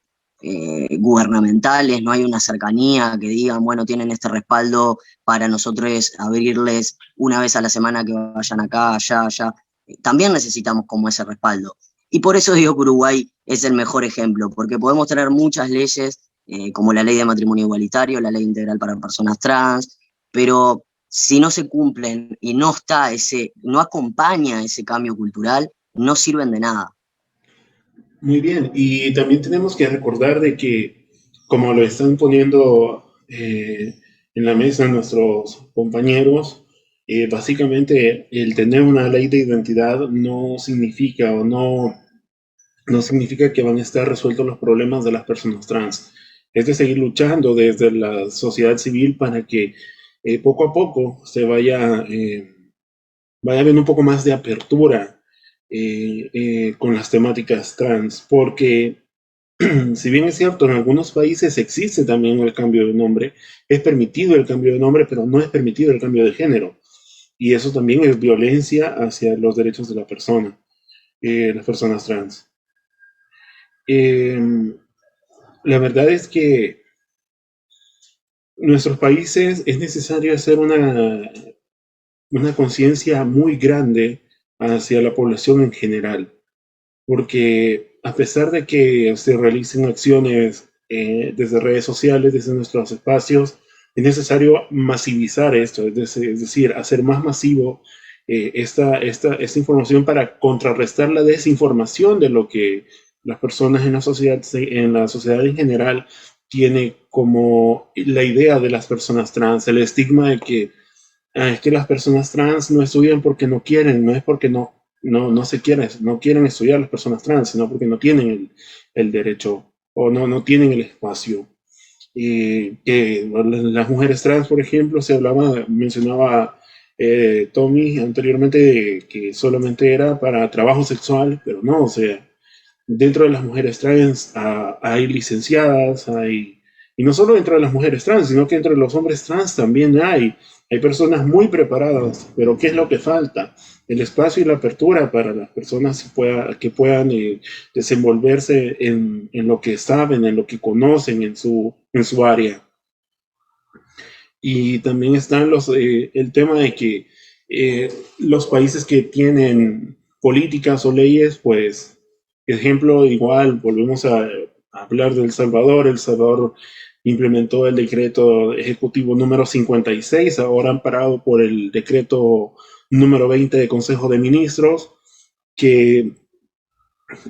C: gubernamentales, no hay una cercanía que digan, bueno, tienen este respaldo para nosotros abrirles una vez a la semana que vayan acá, allá. También necesitamos como ese respaldo. Y por eso digo que Uruguay es el mejor ejemplo, porque podemos tener muchas leyes, como la ley de matrimonio igualitario, la ley integral para personas trans, pero si no se cumplen y no acompaña ese cambio cultural, no sirven de nada.
A: Muy bien, y también tenemos que recordar de que, como lo están poniendo en la mesa nuestros compañeros, básicamente el tener una ley de identidad no significa no significa que van a estar resueltos los problemas de las personas trans. Es de seguir luchando desde la sociedad civil para que poco a poco se vaya habiendo un poco más de apertura con las temáticas trans, porque si bien es cierto, en algunos países existe también el cambio de nombre, es permitido el cambio de nombre, pero no es permitido el cambio de género. Y eso también es violencia hacia los derechos de la persona, las personas trans. La verdad es que en nuestros países es necesario hacer una conciencia muy grande hacia la población en general, porque a pesar de que se realicen acciones desde redes sociales, desde nuestros espacios, es necesario masivizar esto, es decir, hacer más masivo esta información para contrarrestar la desinformación de lo que las personas en la sociedad en general tiene como la idea de las personas trans, el estigma de que es que las personas trans no estudian porque no quieren, no es porque no quieren estudiar las personas trans, sino porque no tienen el derecho o no tienen el espacio. Que las mujeres trans, por ejemplo, mencionaba Tommy anteriormente que solamente era para trabajo sexual, pero no, o sea, dentro de las mujeres trans hay licenciadas, y no solo dentro de las mujeres trans, sino que entre los hombres trans también hay Hay personas muy preparadas, pero ¿qué es lo que falta? El espacio y la apertura para las personas que puedan desenvolverse en lo que saben, en lo que conocen, en su área. Y también están el tema de que los países que tienen políticas o leyes, pues, ejemplo, igual, volvemos a hablar de El Salvador. El Salvador implementó el decreto ejecutivo número 56, ahora amparado por el decreto número 20 de Consejo de Ministros, que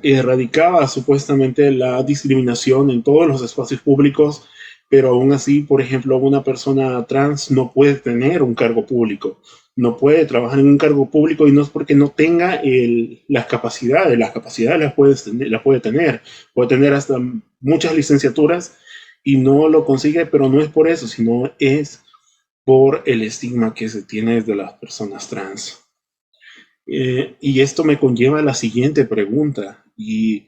A: erradicaba supuestamente la discriminación en todos los espacios públicos, pero aún así, por ejemplo, una persona trans no puede tener un cargo público, no puede trabajar en un cargo público, y no es porque no tenga las capacidades puede tener hasta muchas licenciaturas y no lo consigue, pero no es por eso, sino es por el estigma que se tiene de las personas trans. Y esto me conlleva a la siguiente pregunta, y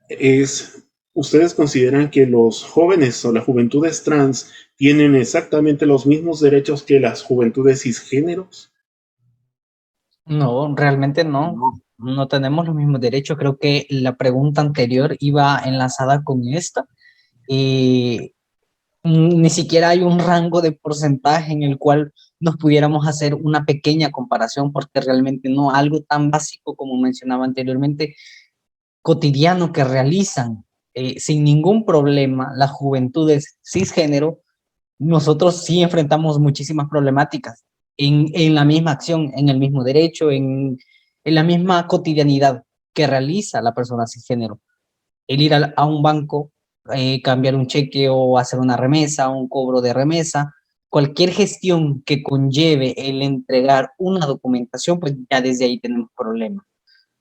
A: es, ¿ustedes consideran que los jóvenes o las juventudes trans tienen exactamente los mismos derechos que las juventudes cisgéneros?
B: No, realmente no.
C: No.
B: No tenemos los mismos derechos. Creo que la pregunta anterior iba enlazada con esta. Y ni siquiera hay un rango de porcentaje en el cual nos pudiéramos hacer una pequeña comparación, porque realmente no, algo tan básico como mencionaba anteriormente, cotidiano que realizan sin ningún problema las juventudes cisgénero. Nosotros sí enfrentamos muchísimas problemáticas en la misma acción, en el mismo derecho, en la misma cotidianidad que realiza la persona cisgénero. El ir a un banco, cambiar un cheque o hacer una remesa, un cobro de remesa, cualquier gestión que conlleve el entregar una documentación, pues ya desde ahí tenemos problemas,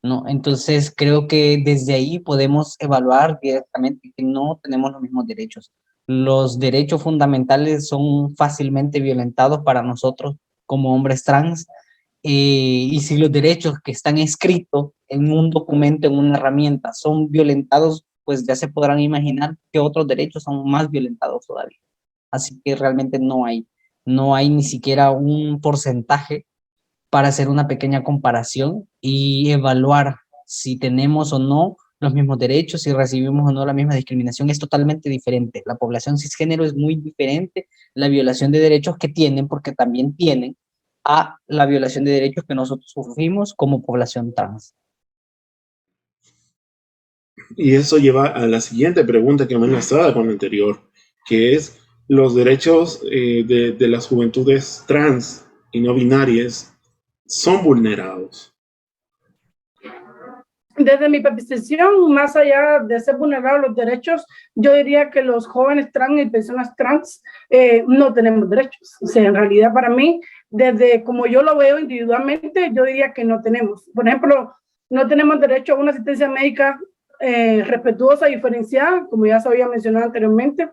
B: ¿no? Entonces creo que desde ahí podemos evaluar directamente que no tenemos los mismos derechos. Los derechos fundamentales son fácilmente violentados para nosotros como hombres trans, y si los derechos que están escritos en un documento, en una herramienta, son violentados, pues ya se podrán imaginar que otros derechos son más violentados todavía. Así que realmente no hay ni siquiera un porcentaje para hacer una pequeña comparación y evaluar si tenemos o no los mismos derechos, si recibimos o no la misma discriminación. Es totalmente diferente. La población cisgénero es muy diferente la violación de derechos que tienen, porque también tienen, a la violación de derechos que nosotros sufrimos como población trans.
A: Y eso lleva a la siguiente pregunta que me enlazada con la anterior, que es los derechos de las juventudes trans y no binarias son vulnerados.
D: Desde mi percepción, más allá de ser vulnerados los derechos, yo diría que los jóvenes trans y personas trans no tenemos derechos. O sea, en realidad para mí, desde como yo lo veo individualmente, yo diría que no tenemos. Por ejemplo, no tenemos derecho a una asistencia médica respetuosa y diferenciada, como ya se había mencionado anteriormente.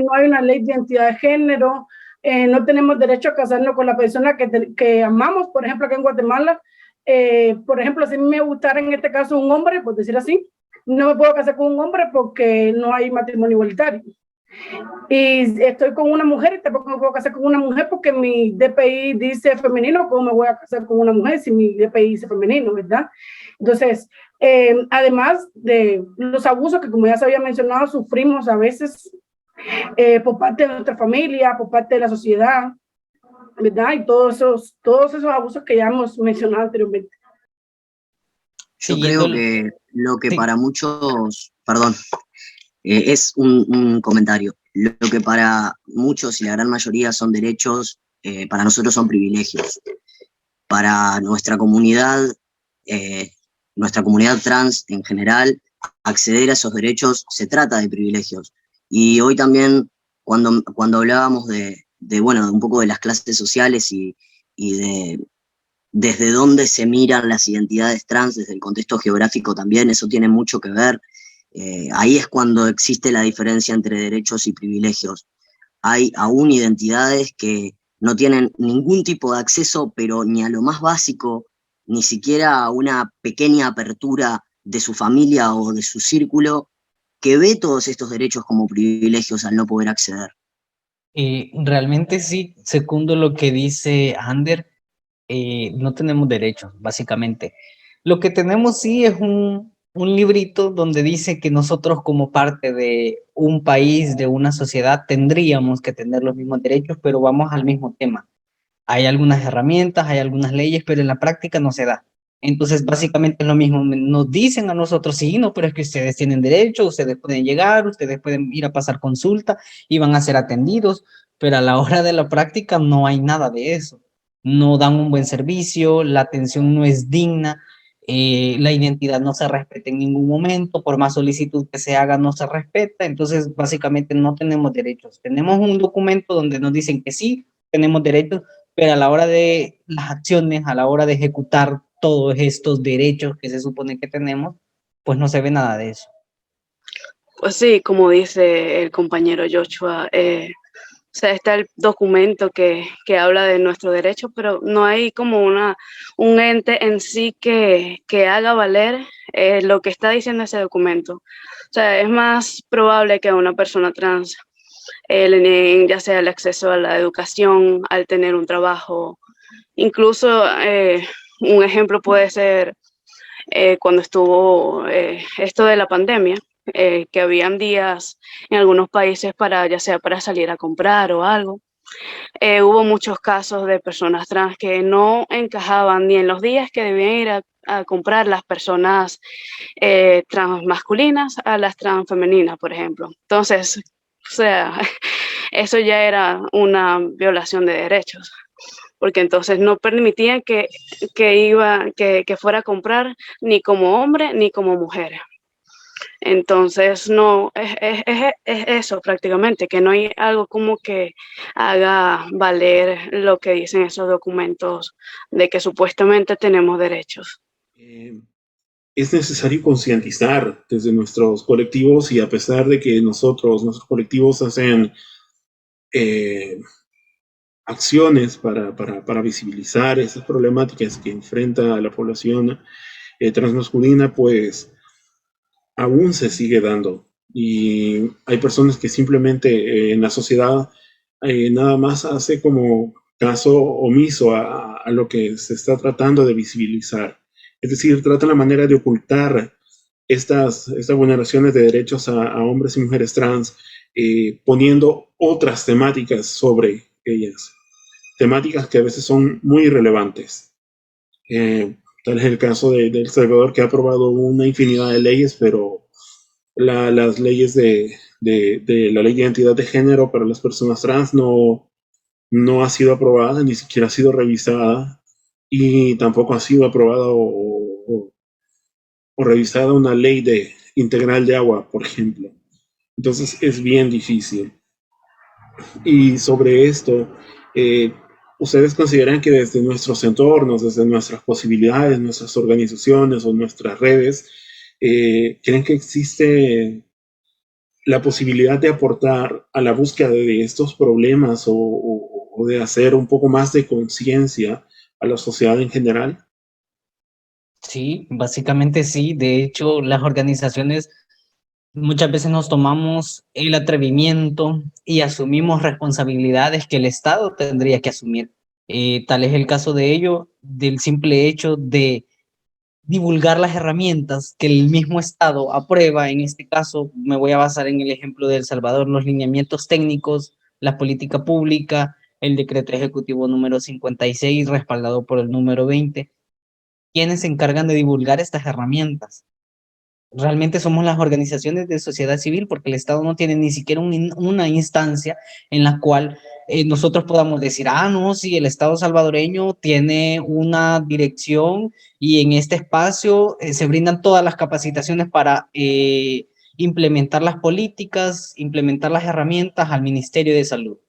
D: No hay una ley de identidad de género. No tenemos derecho a casarnos con la persona que amamos. Por ejemplo, aquí en Guatemala, por ejemplo, si me gustara en este caso un hombre, por decir así, no me puedo casar con un hombre porque no hay matrimonio igualitario. Y estoy con una mujer y tampoco me puedo casar con una mujer porque mi DPI dice femenino. ¿Cómo me voy a casar con una mujer si mi DPI dice femenino, verdad? Entonces, además de los abusos que, como ya se había mencionado, sufrimos a veces por parte de nuestra familia, por parte de la sociedad, ¿verdad? Y todos esos abusos que ya hemos mencionado anteriormente.
C: Yo creo que lo que para muchos, perdón, es un comentario. Lo que para muchos y la gran mayoría son derechos, para nosotros son privilegios. Para nuestra comunidad trans en general, acceder a esos derechos se trata de privilegios. Y hoy también, cuando hablábamos de un poco de las clases sociales y de desde dónde se miran las identidades trans, desde el contexto geográfico también, eso tiene mucho que ver. Ahí es cuando existe la diferencia entre derechos y privilegios. Hay aún identidades que no tienen ningún tipo de acceso, pero ni a lo más básico, ni siquiera a una pequeña apertura de su familia o de su círculo, que ve todos estos derechos como privilegios al no poder acceder.
B: Realmente sí, secundo lo que dice Ander, no tenemos derechos, básicamente. Lo que tenemos sí es un librito donde dice que nosotros como parte de un país, de una sociedad, tendríamos que tener los mismos derechos, pero vamos al mismo tema. Hay algunas herramientas, hay algunas leyes, pero en la práctica no se da. Entonces, básicamente es lo mismo. Nos dicen a nosotros, sí, no, pero es que ustedes tienen derecho, ustedes pueden llegar, ustedes pueden ir a pasar consulta y van a ser atendidos, pero a la hora de la práctica no hay nada de eso. No dan un buen servicio, la atención no es digna, la identidad no se respeta en ningún momento, por más solicitud que se haga no se respeta, entonces básicamente no tenemos derechos. Tenemos un documento donde nos dicen que sí, tenemos derechos, pero a la hora de las acciones, a la hora de ejecutar todos estos derechos que se supone que tenemos, pues no se ve nada de eso.
E: Pues sí, como dice el compañero Joshua, o sea, está el documento que habla de nuestros derechos, pero no hay como un ente en sí que haga valer lo que está diciendo ese documento. O sea, es más probable que a una persona trans le nieguen ya sea el acceso a la educación, al tener un trabajo. Incluso un ejemplo puede ser cuando estuvo esto de la pandemia, que habían días en algunos países para ya sea para salir a comprar o algo. Hubo muchos casos de personas trans que no encajaban ni en los días que debían ir a comprar las personas trans masculinas a las trans femeninas, por ejemplo. Entonces, o sea, eso ya era una violación de derechos, porque entonces no permitían que fuera a comprar ni como hombre ni como mujer. Entonces, no, es eso prácticamente, que no hay algo como que haga valer lo que dicen esos documentos de que supuestamente tenemos derechos.
A: Es necesario concientizar desde nuestros colectivos y a pesar de que nuestros colectivos hacen acciones para visibilizar esas problemáticas que enfrenta la población transmasculina, pues aún se sigue dando. Y hay personas que simplemente en la sociedad nada más hace como caso omiso a lo que se está tratando de visibilizar. Es decir, trata la manera de ocultar estas vulneraciones de derechos a hombres y mujeres trans, poniendo otras temáticas sobre ellas. Temáticas que a veces son muy irrelevantes. Tal es el caso de El Salvador, que ha aprobado una infinidad de leyes, pero las leyes de la ley de identidad de género para las personas trans no ha sido aprobada, ni siquiera ha sido revisada, y tampoco ha sido aprobada o revisada una ley integral de agua, por ejemplo. Entonces es bien difícil. Y sobre esto, ¿ustedes consideran que desde nuestros entornos, desde nuestras posibilidades, nuestras organizaciones o nuestras redes, creen que existe la posibilidad de aportar a la búsqueda de estos problemas o de hacer un poco más de conciencia a la sociedad en general?
B: Sí, básicamente sí. De hecho, las organizaciones muchas veces nos tomamos el atrevimiento y asumimos responsabilidades que el Estado tendría que asumir. Tal es el caso de ello, del simple hecho de divulgar las herramientas que el mismo Estado aprueba. En este caso, me voy a basar en el ejemplo de El Salvador, los lineamientos técnicos, la política pública, el decreto ejecutivo número 56, respaldado por el número 20. ¿Quiénes se encargan de divulgar estas herramientas? Realmente somos las organizaciones de sociedad civil, porque el Estado no tiene ni siquiera una instancia en la cual nosotros podamos decir, no, sí, el Estado salvadoreño tiene una dirección y en este espacio se brindan todas las capacitaciones para implementar las políticas, implementar las herramientas al Ministerio de Salud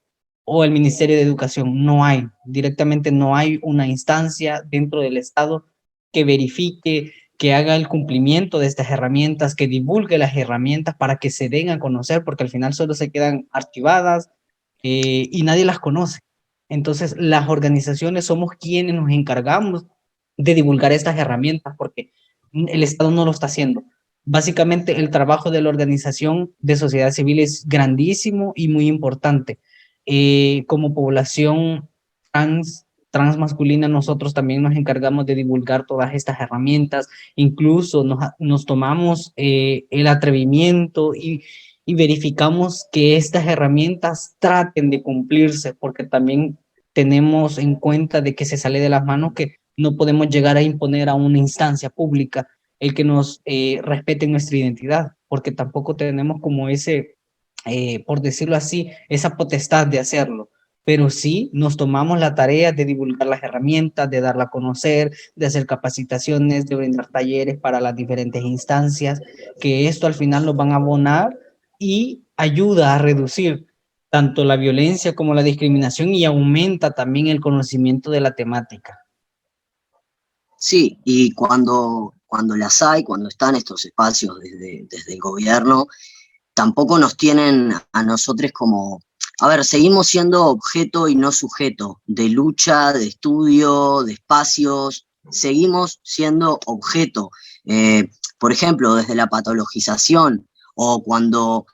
B: o el Ministerio de Educación. No hay, directamente no hay una instancia dentro del Estado que verifique, que haga el cumplimiento de estas herramientas, que divulgue las herramientas para que se den a conocer, porque al final solo se quedan archivadas y nadie las conoce. Entonces, las organizaciones somos quienes nos encargamos de divulgar estas herramientas, porque el Estado no lo está haciendo. Básicamente, el trabajo de la organización de sociedad civil es grandísimo y muy importante. como población transmasculina, nosotros también nos encargamos de divulgar todas estas herramientas, incluso nos tomamos el atrevimiento y verificamos que estas herramientas traten de cumplirse, porque también tenemos en cuenta de que se sale de las manos, que no podemos llegar a imponer a una instancia pública el que nos respete nuestra identidad, porque tampoco tenemos como ese, por decirlo así, esa potestad de hacerlo. Pero sí nos tomamos la tarea de divulgar las herramientas, de darla a conocer, de hacer capacitaciones, de brindar talleres para las diferentes instancias, que esto al final nos van a abonar y ayuda a reducir tanto la violencia como la discriminación y aumenta también el conocimiento de la temática.
C: Sí, y cuando las hay, cuando están estos espacios desde el gobierno, tampoco nos tienen a nosotros como, a ver, seguimos siendo objeto y no sujeto de lucha, de estudio, de espacios, seguimos siendo objeto. Por ejemplo, desde la patologización o cuando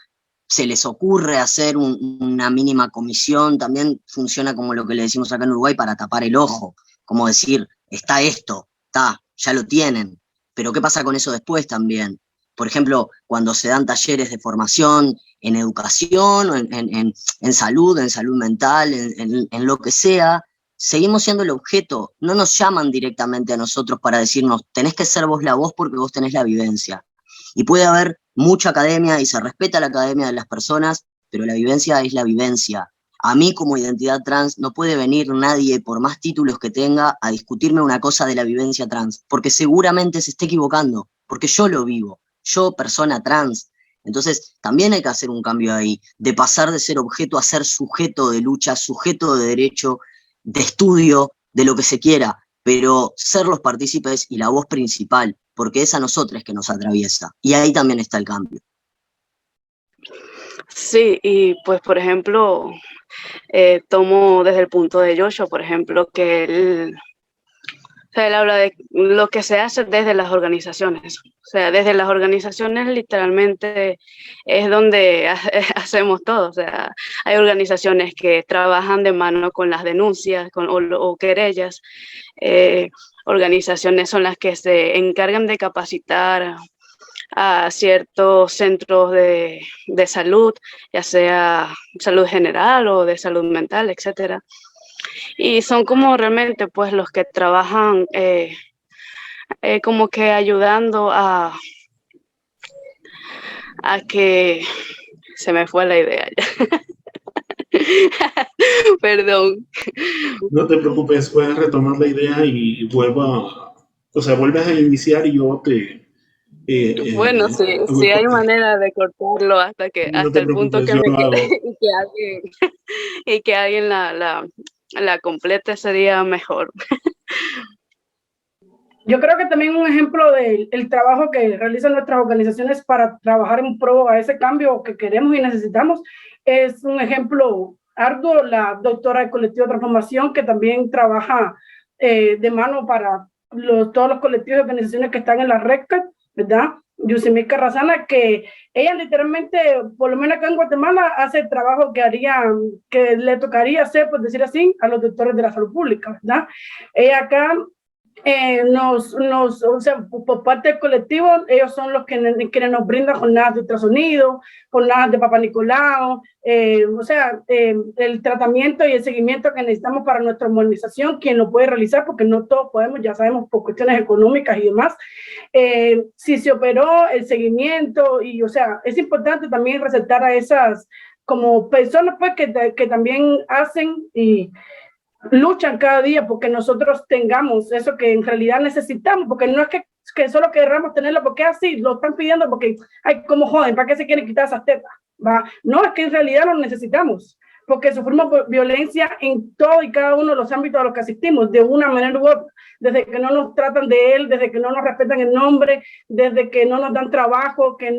C: se les ocurre hacer una mínima comisión, también funciona como lo que le decimos acá en Uruguay, para tapar el ojo, como decir, está esto, está, ya lo tienen, pero ¿qué pasa con eso después también? Por ejemplo, cuando se dan talleres de formación en educación, o en salud mental, en lo que sea, seguimos siendo el objeto. No nos llaman directamente a nosotros para decirnos, tenés que ser vos la voz porque vos tenés la vivencia. Y puede haber mucha academia y se respeta la academia de las personas, pero la vivencia es la vivencia. A mí como identidad trans no puede venir nadie, por más títulos que tenga, a discutirme una cosa de la vivencia trans, porque seguramente se esté equivocando, porque yo lo vivo. Yo, persona trans. Entonces, también hay que hacer un cambio ahí, de pasar de ser objeto a ser sujeto de lucha, sujeto de derecho, de estudio, de lo que se quiera, pero ser los partícipes y la voz principal, porque es a nosotros que nos atraviesa. Y ahí también está el cambio.
F: Sí, y pues, por ejemplo, tomo desde el punto de Joshua, por ejemplo, que él habla de lo que se hace desde las organizaciones. O sea, desde las organizaciones literalmente es donde hacemos todo. O sea, hay organizaciones que trabajan de mano con las denuncias o querellas. Organizaciones son las que se encargan de capacitar a ciertos centros de salud, ya sea salud general o de salud mental, etcétera. Y son como realmente pues los que trabajan como que ayudando a que se me fue la idea ya. Perdón.
A: No te preocupes, puedes retomar la idea y vuelves a iniciar y yo te...
F: Bueno, sí hay manera de cortarlo hasta el punto que me quede y que alguien la complete sería mejor.
D: Yo creo que también un ejemplo del trabajo que realizan nuestras organizaciones para trabajar en pro a ese cambio que queremos y necesitamos es un ejemplo arduo, la doctora del colectivo de transformación, que también trabaja de mano para todos los colectivos y organizaciones que están en la RECA, ¿verdad? Yusimil Carrazana, que ella literalmente, por lo menos acá en Guatemala, hace el trabajo que le tocaría hacer, por decir así, a los doctores de la salud pública, ¿verdad? Ella acá o sea, por parte del colectivo, ellos son los que nos brindan jornadas de ultrasonido, jornadas de Papá Nicolau, o sea, el tratamiento y el seguimiento que necesitamos para nuestra hormonización, quien lo puede realizar, porque no todos podemos, ya sabemos, por cuestiones económicas y demás. Si se operó, el seguimiento, y o sea, es importante también resaltar a esas como personas pues que también hacen y luchan cada día porque nosotros tengamos eso que en realidad necesitamos, porque no es que solo queramos tenerlo porque así lo están pidiendo porque, ay, como joden, ¿para qué se quieren quitar esas tetas? ¿Va? No, es que en realidad lo necesitamos, porque sufrimos violencia en todo y cada uno de los ámbitos a los que asistimos, de una manera u otra, desde que no nos tratan de él, desde que no nos respetan el nombre, desde que no nos dan trabajo, que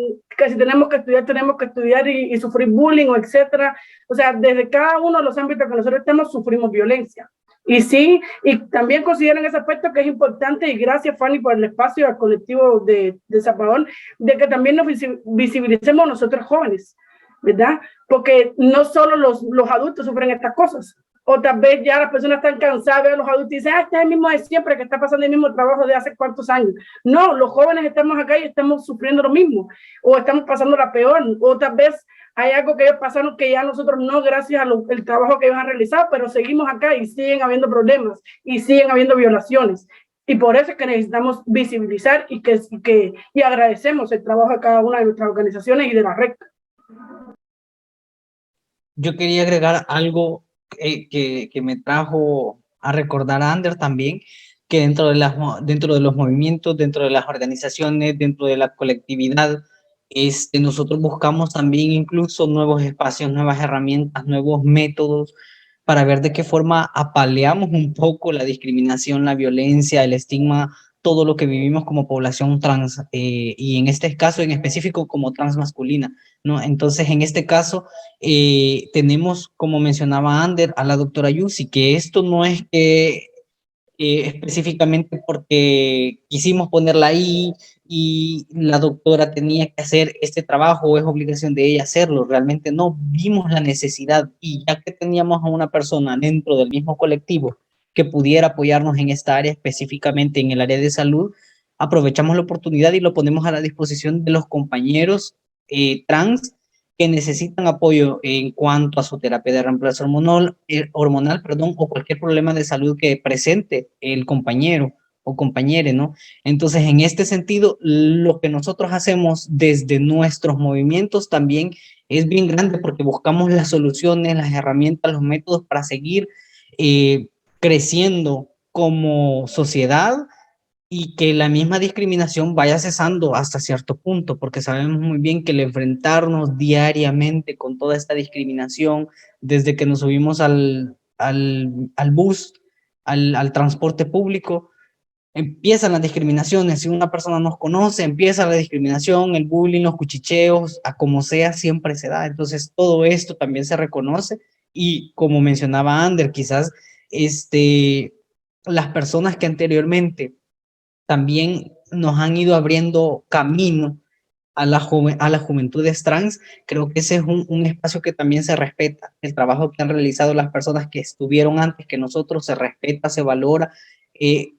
D: si tenemos que estudiar y sufrir bullying o etcétera. O sea, desde cada uno de los ámbitos que nosotros estamos sufrimos violencia. Y sí, y también consideran ese aspecto que es importante, y gracias Fanny por el espacio al colectivo de Zapadón, de que también nos visibilicemos nosotros jóvenes. ¿verdad? Porque no solo los adultos sufren estas cosas. O tal vez ya las personas están cansadas de ver a los adultos y dicen, este es el mismo de siempre, que está pasando el mismo trabajo de hace cuántos años. No, los jóvenes estamos acá y estamos sufriendo lo mismo, o estamos pasando la peor, o tal vez hay algo que ellos pasaron que ya nosotros no, gracias al trabajo que ellos han realizado, pero seguimos acá y siguen habiendo problemas, y siguen habiendo violaciones. Y por eso es que necesitamos visibilizar y agradecemos el trabajo de cada una de nuestras organizaciones y de la red.
B: Yo quería agregar algo que me trajo a recordar a Ander también, que dentro de los movimientos, dentro de las organizaciones, dentro de la colectividad, nosotros buscamos también incluso nuevos espacios, nuevas herramientas, nuevos métodos para ver de qué forma apaleamos un poco la discriminación, la violencia, el estigma, todo lo que vivimos como población trans, y en este caso en específico como transmasculina, ¿no? Entonces, en este caso, tenemos, como mencionaba Ander, a la doctora Yusi, que esto no es que específicamente porque quisimos ponerla ahí y la doctora tenía que hacer este trabajo o es obligación de ella hacerlo. Realmente no vimos la necesidad, y ya que teníamos a una persona dentro del mismo colectivo que pudiera apoyarnos en esta área, específicamente en el área de salud, aprovechamos la oportunidad y lo ponemos a la disposición de los compañeros trans que necesitan apoyo en cuanto a su terapia de reemplazo hormonal, o cualquier problema de salud que presente el compañero o compañere, ¿no? Entonces, en este sentido, lo que nosotros hacemos desde nuestros movimientos también es bien grande, porque buscamos las soluciones, las herramientas, los métodos para seguir creciendo como sociedad, y que la misma discriminación vaya cesando hasta cierto punto, porque sabemos muy bien que el enfrentarnos diariamente con toda esta discriminación, desde que nos subimos al bus, al transporte público, empiezan las discriminaciones. Si una persona nos conoce, empieza la discriminación, el bullying, los cuchicheos, a como sea, siempre se da. Entonces, todo esto también se reconoce, y como mencionaba Ander, quizás las personas que anteriormente también nos han ido abriendo camino a las juventudes trans, creo que ese es un espacio que también se respeta. El trabajo que han realizado las personas que estuvieron antes que nosotros se respeta, se valora.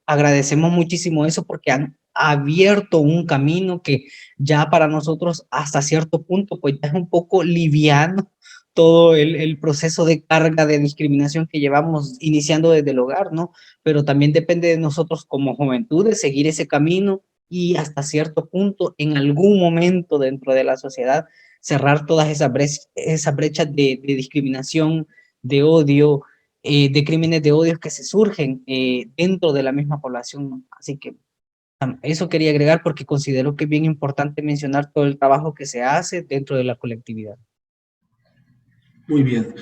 B: Agradecemos muchísimo eso, porque han abierto un camino que ya para nosotros hasta cierto punto pues ya es un poco liviano todo el proceso de carga de discriminación que llevamos iniciando desde el hogar, ¿no? Pero también depende de nosotros como juventudes seguir ese camino, y hasta cierto punto, en algún momento dentro de la sociedad, cerrar todas esas brechas de discriminación, de odio, de crímenes de odio que se surgen dentro de la misma población, ¿no? Así que eso quería agregar, porque considero que es bien importante mencionar todo el trabajo que se hace dentro de la colectividad.
A: Muy bien,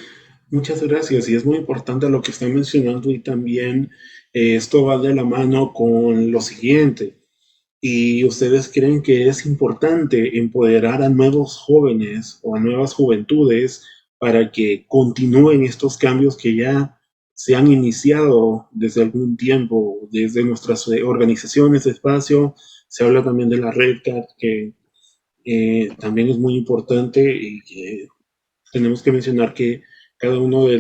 A: muchas gracias. Y es muy importante lo que están mencionando, y también esto va de la mano con lo siguiente. ¿Y ustedes creen que es importante empoderar a nuevos jóvenes o a nuevas juventudes para que continúen estos cambios que ya se han iniciado desde algún tiempo, desde nuestras organizaciones de espacio? Se habla también de la Red Cat, que también es muy importante, y que tenemos que mencionar que cada uno de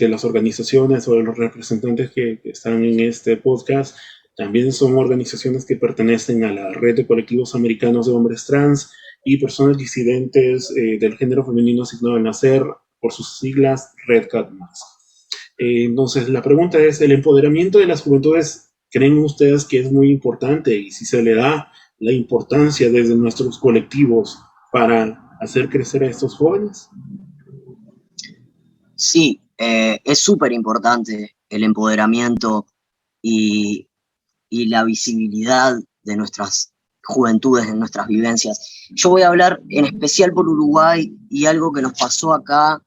A: las organizaciones o de los representantes que están en este podcast también son organizaciones que pertenecen a la Red de Colectivos Americanos de Hombres Trans y Personas Disidentes del Género Femenino Asignado al Nacer, por sus siglas RedCat+. Entonces, la pregunta es, ¿el empoderamiento de las juventudes creen ustedes que es muy importante? Y si se le da la importancia desde nuestros colectivos para hacer crecer a estos jóvenes.
C: Sí, es súper importante el empoderamiento y la visibilidad de nuestras juventudes, de nuestras vivencias. Yo voy a hablar en especial por Uruguay y algo que nos pasó acá,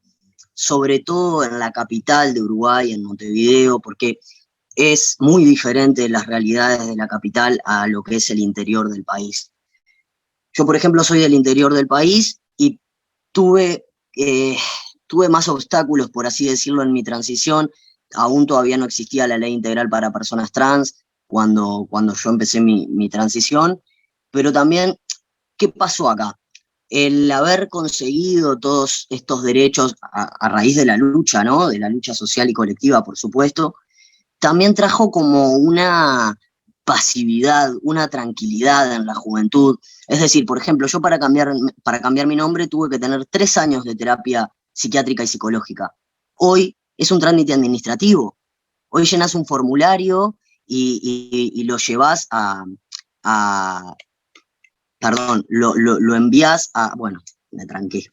C: sobre todo en la capital de Uruguay, en Montevideo, porque es muy diferente las realidades de la capital a lo que es el interior del país. Yo, por ejemplo, soy del interior del país y tuve más obstáculos, por así decirlo, en mi transición. Aún todavía no existía la ley integral para personas trans cuando yo empecé mi transición. Pero también, ¿qué pasó acá? el haber conseguido todos estos derechos a raíz de la lucha, ¿no? De la lucha social y colectiva, por supuesto, también trajo como una pasividad, una tranquilidad en la juventud. Es decir, por ejemplo, yo para cambiar mi nombre tuve que tener 3 años de terapia psiquiátrica y psicológica. Hoy es un trámite administrativo. Hoy llenas un formulario y lo llevas perdón, lo envías a, bueno, me tranqué.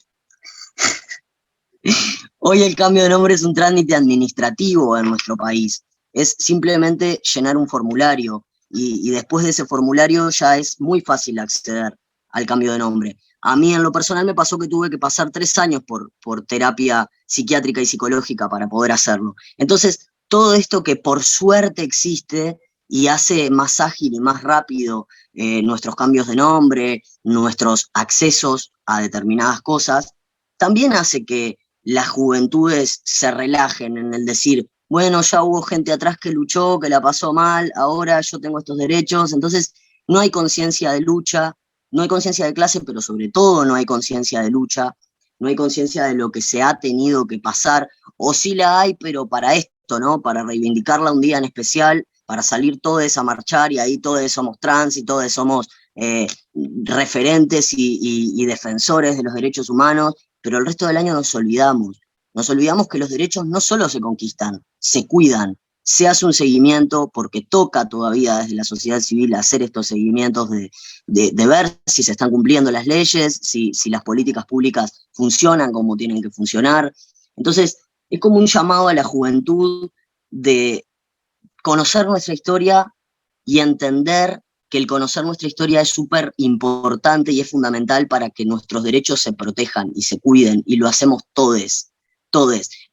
C: Hoy el cambio de nombre es un trámite administrativo en nuestro país. Es simplemente llenar un formulario y después de ese formulario ya es muy fácil acceder al cambio de nombre. A mí en lo personal me pasó que tuve que pasar 3 años por terapia psiquiátrica y psicológica para poder hacerlo. Entonces, todo esto que por suerte existe y hace más ágil y más rápido nuestros cambios de nombre, nuestros accesos a determinadas cosas, también hace que las juventudes se relajen en el decir, bueno, ya hubo gente atrás que luchó, que la pasó mal, ahora yo tengo estos derechos. Entonces no hay conciencia de lucha, no hay conciencia de clase, pero sobre todo no hay conciencia de lucha, no hay conciencia de lo que se ha tenido que pasar, o sí la hay, pero para esto, ¿no? Para reivindicarla un día en especial, para salir todos a marchar y ahí todos somos trans y todos somos referentes y defensores de los derechos humanos, pero el resto del año nos olvidamos que los derechos no solo se conquistan, se cuidan, se hace un seguimiento porque toca todavía desde la sociedad civil hacer estos seguimientos de ver si se están cumpliendo las leyes, si las políticas públicas funcionan como tienen que funcionar. Entonces, es como un llamado a la juventud de conocer nuestra historia y entender que el conocer nuestra historia es súper importante y es fundamental para que nuestros derechos se protejan y se cuiden, y lo hacemos todes,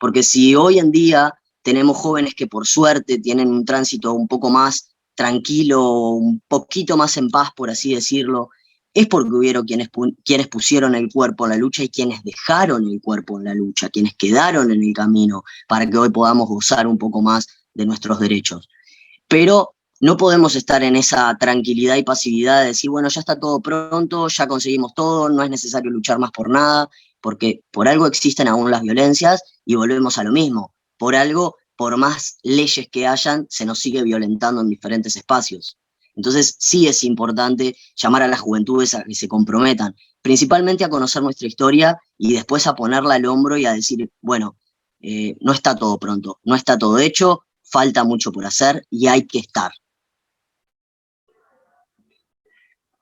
C: porque si hoy en día tenemos jóvenes que por suerte tienen un tránsito un poco más tranquilo, un poquito más en paz, por así decirlo, es porque hubieron quienes pusieron el cuerpo en la lucha y quienes dejaron el cuerpo en la lucha, quienes quedaron en el camino para que hoy podamos gozar un poco más de nuestros derechos. Pero no podemos estar en esa tranquilidad y pasividad de decir, bueno, ya está todo pronto, ya conseguimos todo, no es necesario luchar más por nada, porque por algo existen aún las violencias y volvemos a lo mismo. Por algo, por más leyes que hayan, se nos sigue violentando en diferentes espacios. Entonces sí es importante llamar a las juventudes a que se comprometan, principalmente a conocer nuestra historia y después a ponerla al hombro y a decir, bueno, no está todo pronto, no está todo hecho, falta mucho por hacer y hay que estar.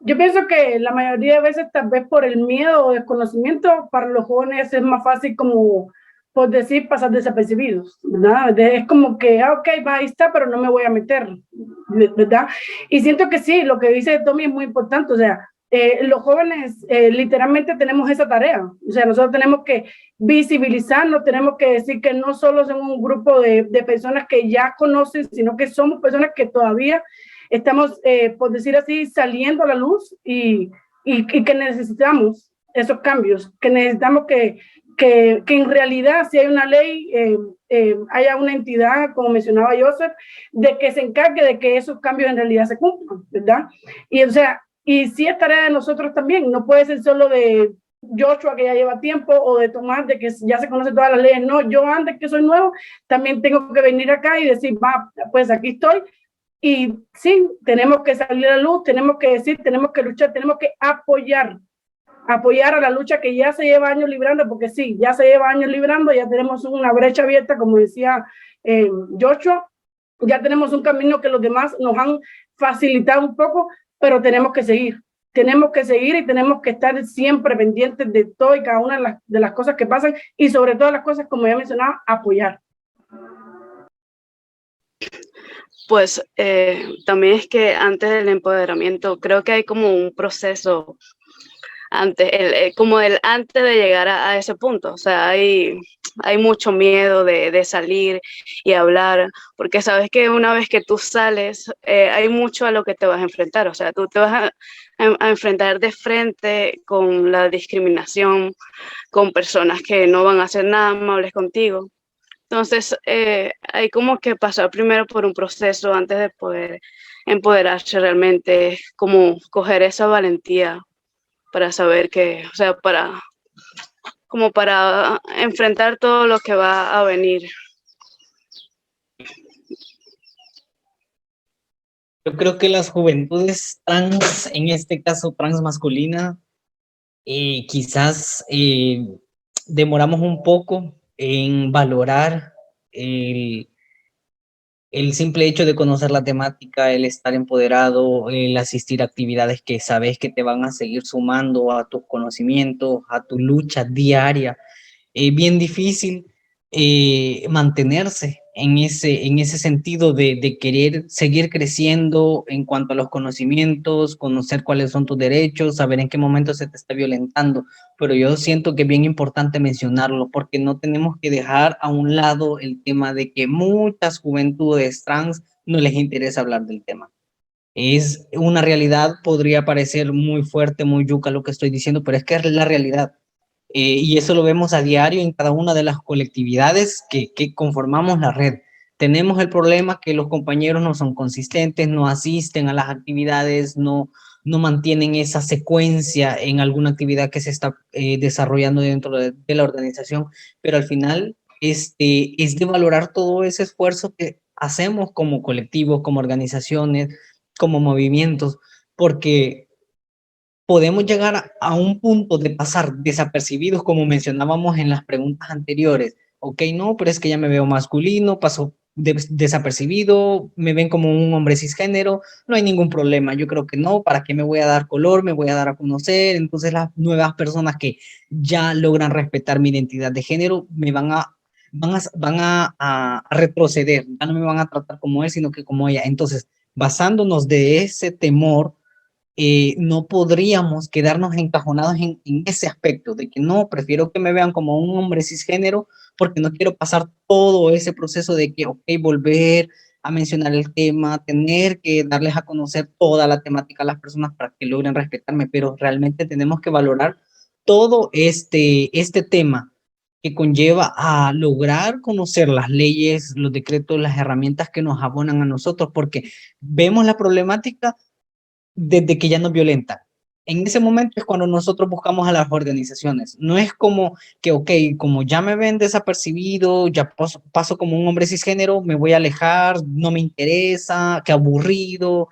D: Yo pienso que la mayoría de veces, tal vez por el miedo o desconocimiento, para los jóvenes es más fácil como, por decir, pasar desapercibidos, ¿verdad? Es como que, ok, va, ahí está, pero no me voy a meter, ¿verdad? Y siento que sí, lo que dice Tommy es muy importante, o sea, los jóvenes literalmente tenemos esa tarea, o sea, nosotros tenemos que visibilizarnos, tenemos que decir que no solo somos un grupo de personas que ya conocen, sino que somos personas que todavía estamos, por decir así, saliendo a la luz y que necesitamos esos cambios, que necesitamos que en realidad si hay una ley, haya una entidad, como mencionaba Joseph, de que se encargue de que esos cambios en realidad se cumplan, ¿verdad? Y o sea, y sí es tarea de nosotros también, no puede ser solo de Joshua, que ya lleva tiempo, o de Tomás, de que ya se conoce todas las leyes. No, yo antes que soy nuevo, también tengo que venir acá y decir, va, pues aquí estoy. Y sí, tenemos que salir a la luz, tenemos que decir, tenemos que luchar, tenemos que apoyar a la lucha que ya se lleva años librando, porque sí, ya se lleva años librando, ya tenemos una brecha abierta, como decía Joshua, ya tenemos un camino que los demás nos han facilitado un poco, pero tenemos que seguir y tenemos que estar siempre pendientes de todo y cada una de las cosas que pasan, y sobre todo las cosas, como ya mencionaba, apoyar.
F: Pues también es que antes del empoderamiento creo que hay como un proceso antes, como el antes de llegar a ese punto. O sea, hay mucho miedo de salir y hablar, porque sabes que una vez que tú sales, hay mucho a lo que te vas a enfrentar. O sea, tú te vas a enfrentar de frente con la discriminación, con personas que no van a hacer nada amables contigo. Entonces, hay como que pasar primero por un proceso antes de poder empoderarse realmente, como coger esa valentía para saber que, o sea, como para enfrentar todo lo que va a venir.
B: Yo creo que las juventudes trans, en este caso trans masculina, quizás demoramos un poco en valorar el simple hecho de conocer la temática, el estar empoderado, el asistir a actividades que sabes que te van a seguir sumando a tus conocimientos, a tu lucha diaria. Bien difícil mantenerse en ese sentido de querer seguir creciendo en cuanto a los conocimientos, conocer cuáles son tus derechos, saber en qué momento se te está violentando. Pero yo siento que es bien importante mencionarlo porque no tenemos que dejar a un lado el tema de que muchas juventudes trans no les interesa hablar del tema. Es una realidad, podría parecer muy fuerte, muy yuca lo que estoy diciendo, pero es que es la realidad. Y eso lo vemos a diario en cada una de las colectividades que conformamos la red. Tenemos el problema que los compañeros no son consistentes, no asisten a las actividades, no mantienen esa secuencia en alguna actividad que se está desarrollando dentro de la organización, pero al final es de valorar todo ese esfuerzo que hacemos como colectivos, como organizaciones, como movimientos, porque podemos llegar a un punto de pasar desapercibidos, como mencionábamos en las preguntas anteriores. Ok, no, pero es que ya me veo masculino, paso desapercibido, me ven como un hombre cisgénero, no hay ningún problema. Yo creo que no, ¿para qué me voy a dar color? Me voy a dar a conocer. Entonces las nuevas personas que ya logran respetar mi identidad de género me van a retroceder, ya no me van a tratar como él, sino que como ella. Entonces, basándonos de ese temor, no podríamos quedarnos encajonados en ese aspecto de que no, prefiero que me vean como un hombre cisgénero porque no quiero pasar todo ese proceso de que, ok, volver a mencionar el tema, tener que darles a conocer toda la temática a las personas para que logren respetarme, pero realmente tenemos que valorar todo este tema que conlleva a lograr conocer las leyes, los decretos, las herramientas que nos abonan a nosotros, porque vemos la problemática desde que ya nos violentan. En ese momento es cuando nosotros buscamos a las organizaciones. No es como que, ok, como ya me ven desapercibido, ya paso como un hombre cisgénero, me voy a alejar, no me interesa, qué aburrido,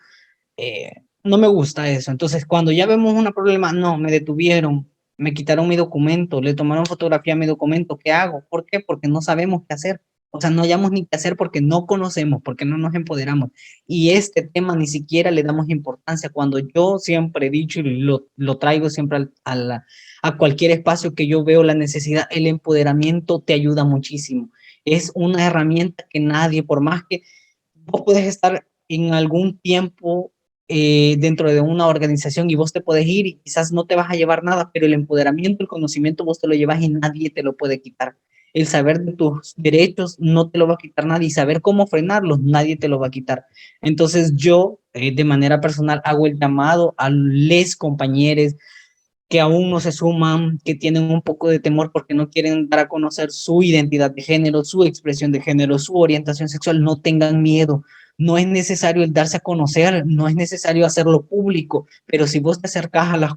B: no me gusta eso. Entonces, cuando ya vemos un problema, no, me detuvieron, me quitaron mi documento, le tomaron fotografía a mi documento, ¿qué hago? ¿Por qué? Porque no sabemos qué hacer. O sea, no hayamos ni qué hacer porque no conocemos, porque no nos empoderamos. Y este tema ni siquiera le damos importancia. Cuando yo siempre he dicho y lo traigo siempre a cualquier espacio que yo veo la necesidad, el empoderamiento te ayuda muchísimo. Es una herramienta que nadie, por más que vos puedes estar en algún tiempo dentro de una organización y vos te puedes ir y quizás no te vas a llevar nada, pero el empoderamiento, el conocimiento vos te lo llevas y nadie te lo puede quitar. El saber de tus derechos no te lo va a quitar nadie y saber cómo frenarlos nadie te lo va a quitar. Entonces yo de manera personal hago el llamado a les compañeros que aún no se suman, que tienen un poco de temor porque no quieren dar a conocer su identidad de género, su expresión de género, su orientación sexual, no tengan miedo. No es necesario el darse a conocer, no es necesario hacerlo público, pero si vos te acercás a los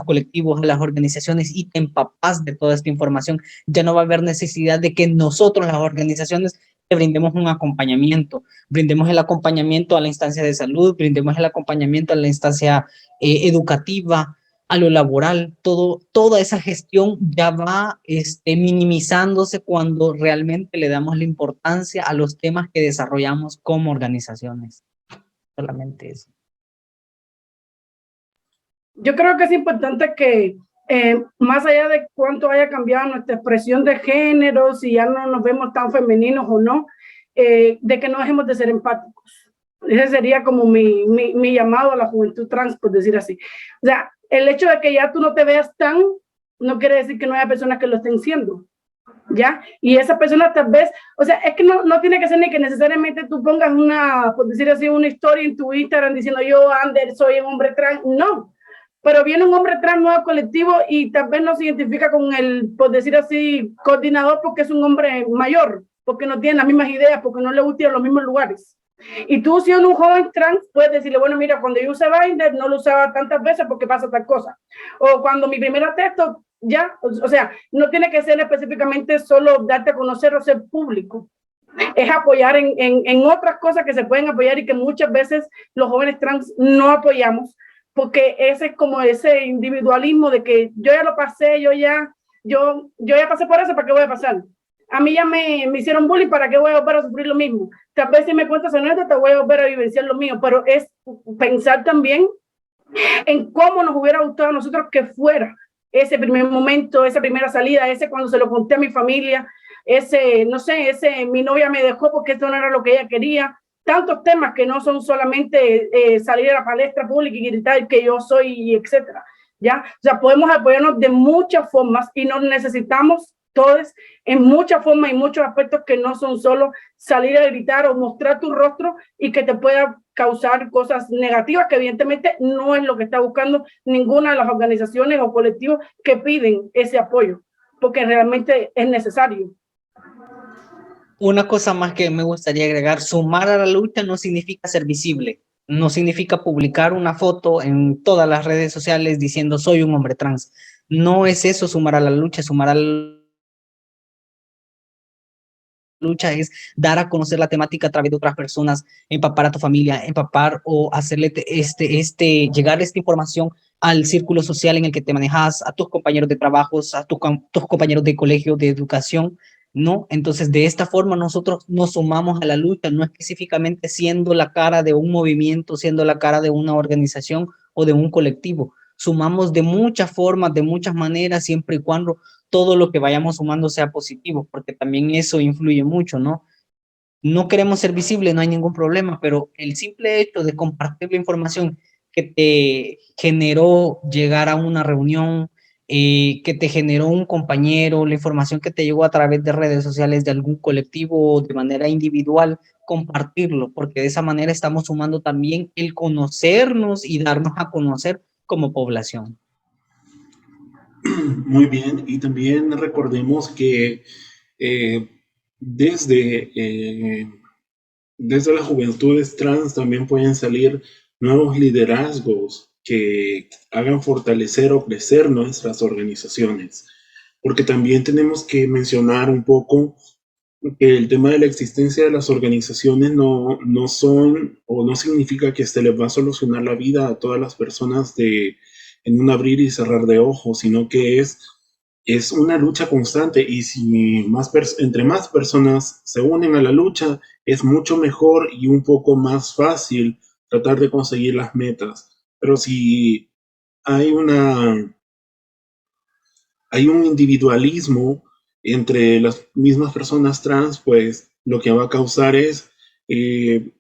B: colectivos, a las organizaciones y te empapás de toda esta información, ya no va a haber necesidad de que nosotros, las organizaciones, te brindemos un acompañamiento, brindemos el acompañamiento a la instancia de salud, brindemos el acompañamiento a la instancia educativa, a lo laboral, toda esa gestión ya va minimizándose cuando realmente le damos la importancia a los temas que desarrollamos como organizaciones. Solamente eso.
D: Yo creo que es importante que más allá de cuánto haya cambiado nuestra expresión de género, si ya no nos vemos tan femeninos o no, de que no dejemos de ser empáticos. Ese sería como mi llamado a la juventud trans, por decir así. O sea, el hecho de que ya tú no te veas tan, no quiere decir que no haya personas que lo estén siendo, ¿ya? Y esa persona tal vez, o sea, es que no tiene que ser ni que necesariamente tú pongas una, por decir así, una historia en tu Instagram diciendo yo, Ander, soy un hombre trans, no. Pero viene un hombre trans nuevo colectivo y tal vez no se identifica con el, por decir así, coordinador porque es un hombre mayor, porque no tiene las mismas ideas, porque no le gusta ir a los mismos lugares. Y tú, siendo un joven trans, puedes decirle, bueno, mira, cuando yo usé Binder no lo usaba tantas veces porque pasa tal cosa. O cuando mi primera texto, ya, o sea, no tiene que ser específicamente solo darte a conocer o ser público. Es apoyar en otras cosas que se pueden apoyar y que muchas veces los jóvenes trans no apoyamos, porque ese es como ese individualismo de que yo ya lo pasé, yo ya pasé por eso, ¿para qué voy a pasar? A mí ya me hicieron bullying, ¿para qué voy a volver a sufrir lo mismo? Tal vez si me cuentas anécdota, te voy a volver a vivenciar lo mío, pero es pensar también en cómo nos hubiera gustado a nosotros que fuera ese primer momento, esa primera salida, ese cuando se lo conté a mi familia, ese, no sé, ese mi novia me dejó porque esto no era lo que ella quería. Tantos temas que no son solamente salir a la palestra pública y gritar que yo soy, etcétera. ¿Ya? O sea, podemos apoyarnos de muchas formas y nos necesitamos todos en muchas formas y muchos aspectos que no son solo salir a gritar o mostrar tu rostro y que te pueda causar cosas negativas, que evidentemente no es lo que está buscando ninguna de las organizaciones o colectivos que piden ese apoyo, porque realmente es necesario.
B: Una cosa más que me gustaría agregar, sumar a la lucha no significa ser visible, no significa publicar una foto en todas las redes sociales diciendo soy un hombre trans. No es eso sumar a la lucha, sumar a la lucha es dar a conocer la temática a través de otras personas, empapar a tu familia, empapar o hacerle llegar esta información al círculo social en el que te manejas, a tus compañeros de trabajos, a tus compañeros de colegio, de educación, ¿no? Entonces, de esta forma nosotros nos sumamos a la lucha, no específicamente siendo la cara de un movimiento, siendo la cara de una organización o de un colectivo. Sumamos de muchas formas, de muchas maneras, siempre y cuando todo lo que vayamos sumando sea positivo, porque también eso influye mucho, ¿no? No queremos ser visibles, no hay ningún problema, pero el simple hecho de compartir la información que te generó llegar a una reunión, que te generó un compañero, la información que te llegó a través de redes sociales de algún colectivo o de manera individual, compartirlo, porque de esa manera estamos sumando también el conocernos y darnos a conocer como población.
A: Muy bien, y también recordemos que eh, desde, desde las juventudes trans también pueden salir nuevos liderazgos que hagan fortalecer o crecer nuestras organizaciones, porque también tenemos que mencionar un poco que el tema de la existencia de las organizaciones no son o no significa que se les va a solucionar la vida a todas las personas en un abrir y cerrar de ojos, sino que es una lucha constante y si entre más personas se unen a la lucha, es mucho mejor y un poco más fácil tratar de conseguir las metas. Pero si hay hay un individualismo entre las mismas personas trans, pues lo que va a causar es eh,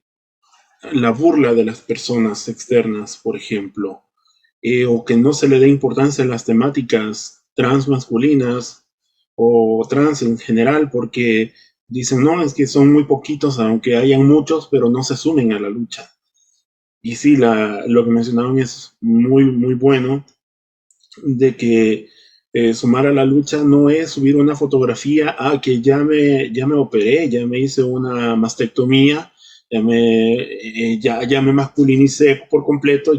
A: la burla de las personas externas, por ejemplo, o que no se le dé importancia a las temáticas trans masculinas o trans en general, porque dicen, no, es que son muy poquitos, aunque hayan muchos, pero no se sumen a la lucha. Y sí, lo que mencionaban es muy bueno, de que sumar a la lucha no es subir una fotografía, que ya me operé, ya me hice una mastectomía, ya me masculinicé por completo,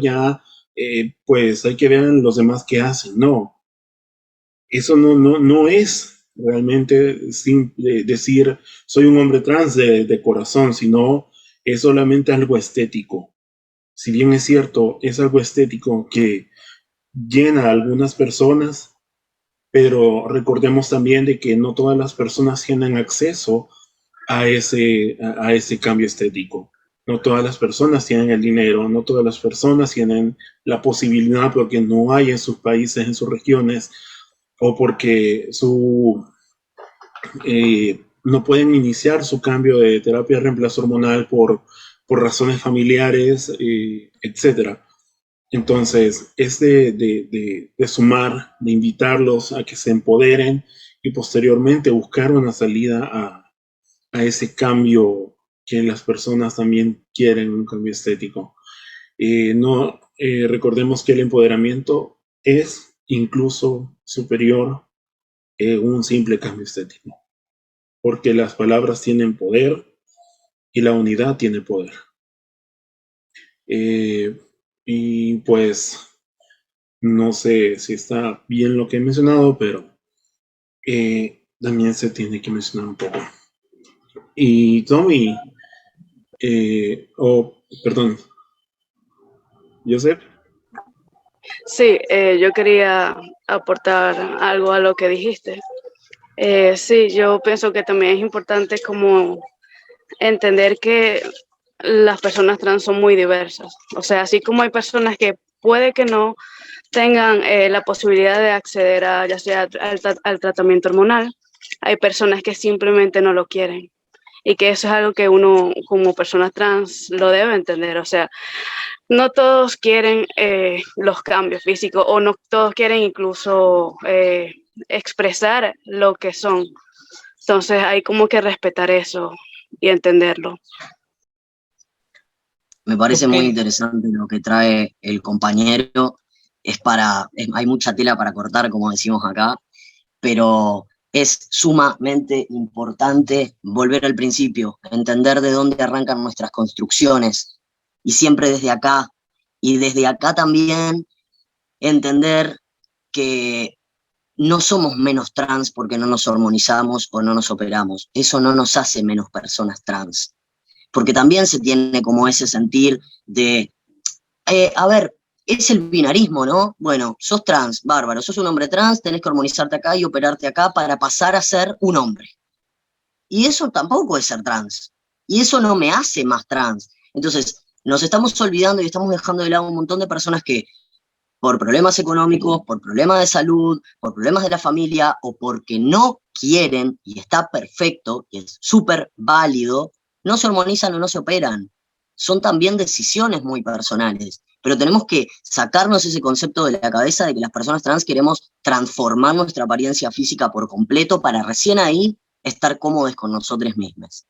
A: pues hay que ver los demás qué hacen. No, eso no es realmente simple decir soy un hombre trans de corazón, sino es solamente algo estético. Si bien es cierto, es algo estético que llena a algunas personas, pero recordemos también de que no todas las personas tienen acceso a ese cambio estético. No todas las personas tienen el dinero, no todas las personas tienen la posibilidad porque no hay en sus países, en sus regiones, o porque no pueden iniciar su cambio de terapia de reemplazo hormonal por razones familiares, etcétera. Entonces, es de sumar, de invitarlos a que se empoderen y posteriormente buscar una salida a ese cambio que las personas también quieren, un cambio estético. No recordemos que el empoderamiento es incluso superior a un simple cambio estético, porque las palabras tienen poder y la unidad tiene poder. Y pues no sé si está bien lo que he mencionado, pero también se tiene que mencionar un poco. Y Tommy, perdón, Joseph.
F: Sí, yo quería aportar algo a lo que dijiste. Sí, yo pienso que también es importante como entender que las personas trans son muy diversas. O sea, así como hay personas que puede que no tengan la posibilidad de acceder a ya sea al tratamiento hormonal, hay personas que simplemente no lo quieren. Y que eso es algo que uno como persona trans lo debe entender. O sea, no todos quieren los cambios físicos o no todos quieren incluso expresar lo que son. Entonces hay como que respetar eso y entenderlo.
C: Me parece
B: Ok,
C: muy interesante lo que trae el compañero. Hay mucha tela para cortar, como decimos acá, pero es sumamente importante volver al principio, entender de dónde arrancan nuestras construcciones, y siempre desde acá. Y desde acá también entender que no somos menos trans porque no nos hormonizamos o no nos operamos. Eso no nos hace menos personas trans. Porque también se tiene como ese sentir de, a ver, es el binarismo, ¿no? Bueno, sos trans, bárbaro, sos un hombre trans, tenés que hormonizarte acá y operarte acá para pasar a ser un hombre. Y eso tampoco es ser trans. Y eso no me hace más trans. Entonces, nos estamos olvidando y estamos dejando de lado un montón de personas que por problemas económicos, por problemas de salud, por problemas de la familia o porque no quieren, y está perfecto, y es súper válido, no se hormonizan o no se operan. Son también decisiones muy personales, pero tenemos que sacarnos ese concepto de la cabeza de que las personas trans queremos transformar nuestra apariencia física por completo para recién ahí estar cómodos con nosotros mismos.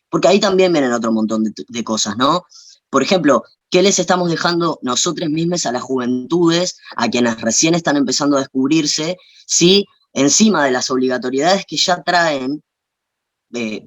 C: Porque ahí también vienen otro montón de cosas, ¿no? Por ejemplo, ¿qué les estamos dejando nosotros mismos a las juventudes, a quienes recién están empezando a descubrirse, si encima de las obligatoriedades que ya traen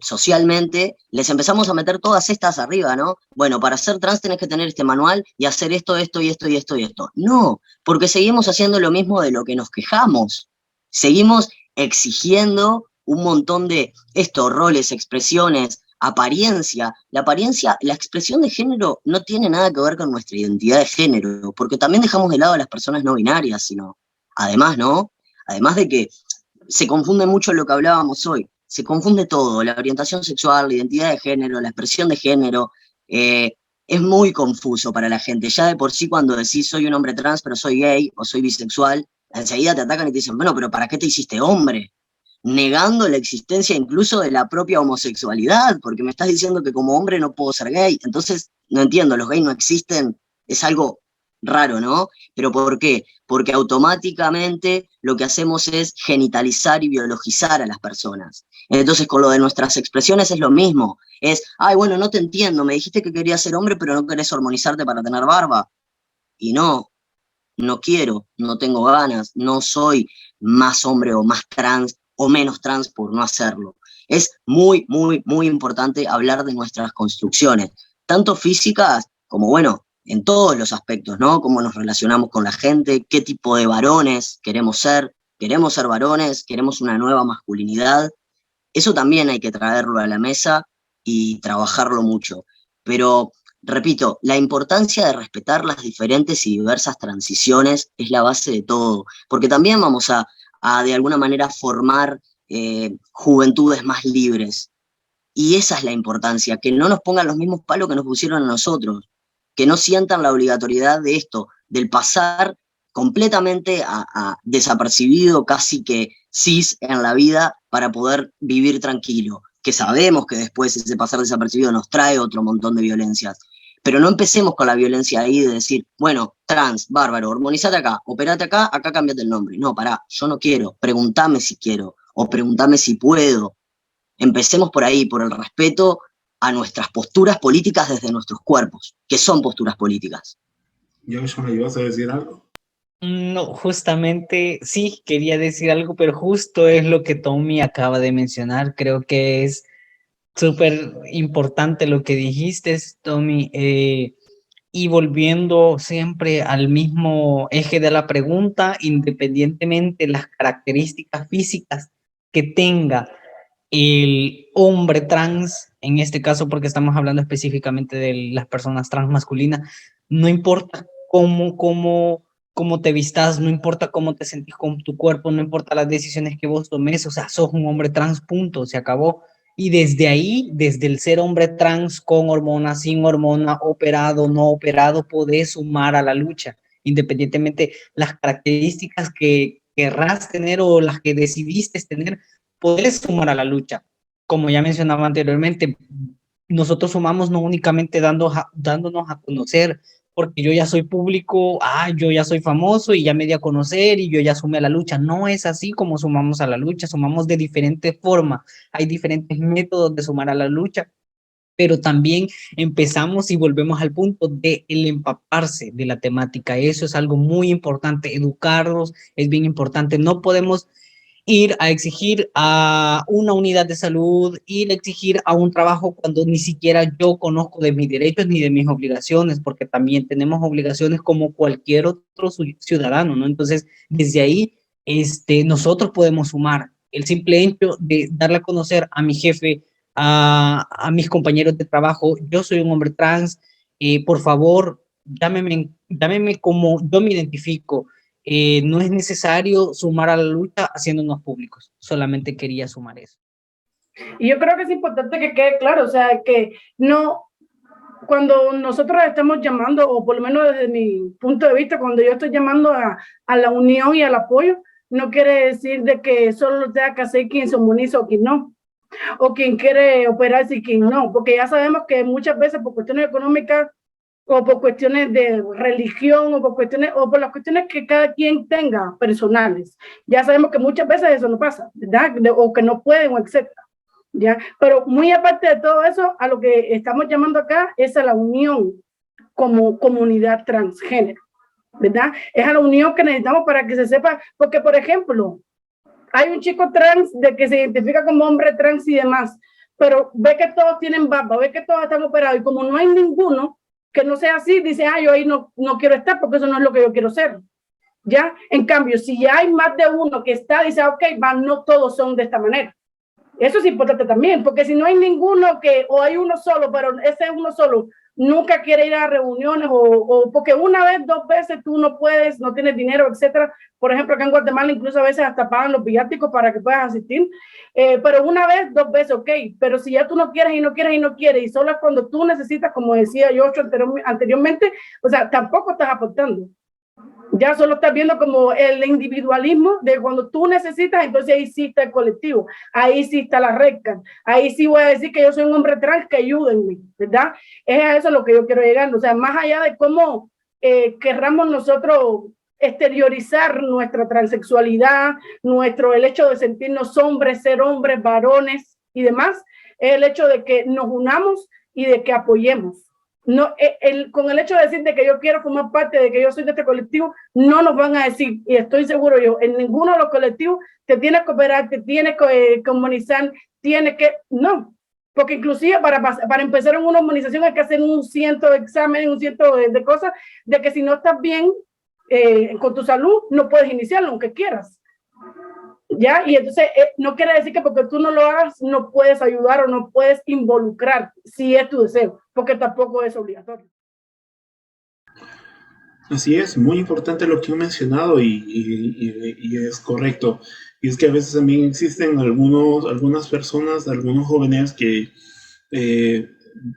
C: socialmente, les empezamos a meter todas estas arriba, ¿no? Bueno, para ser trans tenés que tener este manual y hacer esto, esto y esto y esto y esto. No, porque seguimos haciendo lo mismo de lo que nos quejamos. Seguimos exigiendo un montón de estos roles, expresiones, apariencia. La apariencia, la expresión de género no tiene nada que ver con nuestra identidad de género, porque también dejamos de lado a las personas no binarias, sino, además, ¿no? Además de que se confunde mucho lo que hablábamos hoy, se confunde todo, la orientación sexual, la identidad de género, la expresión de género, es muy confuso para la gente. Ya de por sí cuando decís soy un hombre trans pero soy gay o soy bisexual, enseguida te atacan y te dicen, bueno, pero ¿para qué te hiciste hombre? Negando la existencia incluso de la propia homosexualidad, porque me estás diciendo que como hombre no puedo ser gay. Entonces, no entiendo, los gays no existen, es algo raro, ¿no? ¿Pero por qué? Porque automáticamente lo que hacemos es genitalizar y biologizar a las personas. Entonces, con lo de nuestras expresiones es lo mismo. Es, ay, bueno, no te entiendo, me dijiste que querías ser hombre, pero no querés hormonizarte para tener barba. Y no, no quiero, no tengo ganas, no soy más hombre o más trans o menos trans por no hacerlo. Es muy, muy, muy importante hablar de nuestras construcciones, tanto físicas como, bueno, en todos los aspectos, ¿no? Cómo nos relacionamos con la gente, qué tipo de varones queremos ser varones, queremos una nueva masculinidad. Eso también hay que traerlo a la mesa y trabajarlo mucho. Pero, repito, la importancia de respetar las diferentes y diversas transiciones es la base de todo, porque también vamos a de alguna manera formar juventudes más libres. Y esa es la importancia, que no nos pongan los mismos palos que nos pusieron a nosotros, que no sientan la obligatoriedad de esto, del pasar completamente a desapercibido, casi que cis en la vida para poder vivir tranquilo, que sabemos que después ese pasar desapercibido nos trae otro montón de violencias. Pero no empecemos con la violencia ahí de decir, bueno, trans, bárbaro, hormonizate acá, operate acá, acá cámbiate el nombre. No, pará, yo no quiero, preguntame si quiero, o preguntame si puedo. Empecemos por ahí, por el respeto a nuestras posturas políticas desde nuestros cuerpos, que son posturas políticas.
A: Joshua, ¿ibas a decir algo?
B: no, justamente sí quería decir algo, pero justo es lo que Tommy acaba de mencionar. Creo que es Súper importante lo que dijiste, Tommy. Y volviendo siempre al mismo eje de la pregunta, independientemente de las características físicas que tenga el hombre trans, en este caso porque estamos hablando específicamente de las personas trans masculinas, no importa cómo te vistas, no importa cómo te sentís con tu cuerpo, no importa las decisiones que vos tomes, o sea, sos un hombre trans, punto, se acabó. Y desde ahí, desde el ser hombre trans con hormona, sin hormona, operado, no operado, podés sumar a la lucha, independientemente las características que querrás tener o las que decidiste tener, podés sumar a la lucha. Como ya mencionaba anteriormente, nosotros sumamos no únicamente dándonos a conocer, porque yo ya soy público, yo ya soy famoso y ya me di a conocer y yo ya sumé a la lucha. No es así como sumamos a la lucha, sumamos de diferentes formas. Hay diferentes métodos de sumar a la lucha, pero también empezamos y volvemos al punto de el empaparse de la temática. Eso es algo muy importante, educarnos es bien importante. No podemos ir a exigir a una unidad de salud, ir a exigir a un trabajo cuando ni siquiera yo conozco de mis derechos ni de mis obligaciones, porque también tenemos obligaciones como cualquier otro ciudadano, ¿no? Entonces, desde ahí, nosotros podemos sumar. El simple hecho de darle a conocer a mi jefe, a mis compañeros de trabajo, yo soy un hombre trans, por favor, llámeme como yo me identifico. No es necesario sumar a la lucha haciéndonos públicos, solamente quería sumar eso.
D: Y yo creo que es importante que quede claro, o sea, que no, cuando nosotros estamos llamando, o por lo menos desde mi punto de vista, cuando yo estoy llamando a la unión y al apoyo, no quiere decir de que solo lo tenga que hacer quien se inmuniza o quien no, o quien quiere operarse y quien no, porque ya sabemos que muchas veces por cuestiones económicas o por cuestiones de religión o por las cuestiones que cada quien tenga personales. Ya sabemos que muchas veces eso no pasa, ¿verdad? O que no pueden o etcétera. ¿Ya? Pero muy aparte de todo eso, a lo que estamos llamando acá es a la unión como comunidad transgénero, ¿verdad? Es a la unión que necesitamos para que se sepa, porque por ejemplo, hay un chico trans de que se identifica como hombre trans y demás, pero ve que todos tienen barba, ve que todos están operados y como no hay ninguno que no sea así, dice, yo ahí no quiero estar porque eso no es lo que yo quiero ser. ¿Ya? En cambio, si ya hay más de uno que está, dice, ok, no todos son de esta manera. Eso es importante también, porque si no hay ninguno o hay uno solo, pero ese uno solo nunca quiere ir a reuniones o porque una vez, 2 veces tú no puedes, no tienes dinero, etcétera. Por ejemplo, acá en Guatemala incluso a veces hasta pagan los viáticos para que puedas asistir, pero una vez, 2 veces, ok, pero si ya tú no quieres y no quieres y no quieres y solo es cuando tú necesitas, como decía yo anteriormente, o sea, tampoco estás aportando. Ya solo estás viendo como el individualismo de cuando tú necesitas, entonces ahí sí está el colectivo, ahí sí está la recta, ahí sí voy a decir que yo soy un hombre trans, que ayúdenme, ¿verdad? Es a eso lo que yo quiero llegar, o sea, más allá de cómo querramos nosotros exteriorizar nuestra transexualidad, el hecho de sentirnos hombres, ser hombres, varones y demás, es el hecho de que nos unamos y de que apoyemos. No, con el hecho de decir de que yo quiero formar parte, de que yo soy de este colectivo, no nos van a decir, y estoy seguro yo, en ninguno de los colectivos te tienes que operar, te tienes que comunizar, no, porque inclusive para empezar en una hormonización hay que hacer un ciento de exámenes, un ciento de cosas, de que si no estás bien con tu salud, no puedes iniciarlo, aunque quieras. ¿Ya? Y entonces no quiere decir que porque tú no lo hagas no puedes ayudar o no puedes involucrar si es tu deseo, porque tampoco es obligatorio.
A: Así es, muy importante lo que he mencionado y es correcto. Y es que a veces también existen algunas personas, algunos jóvenes que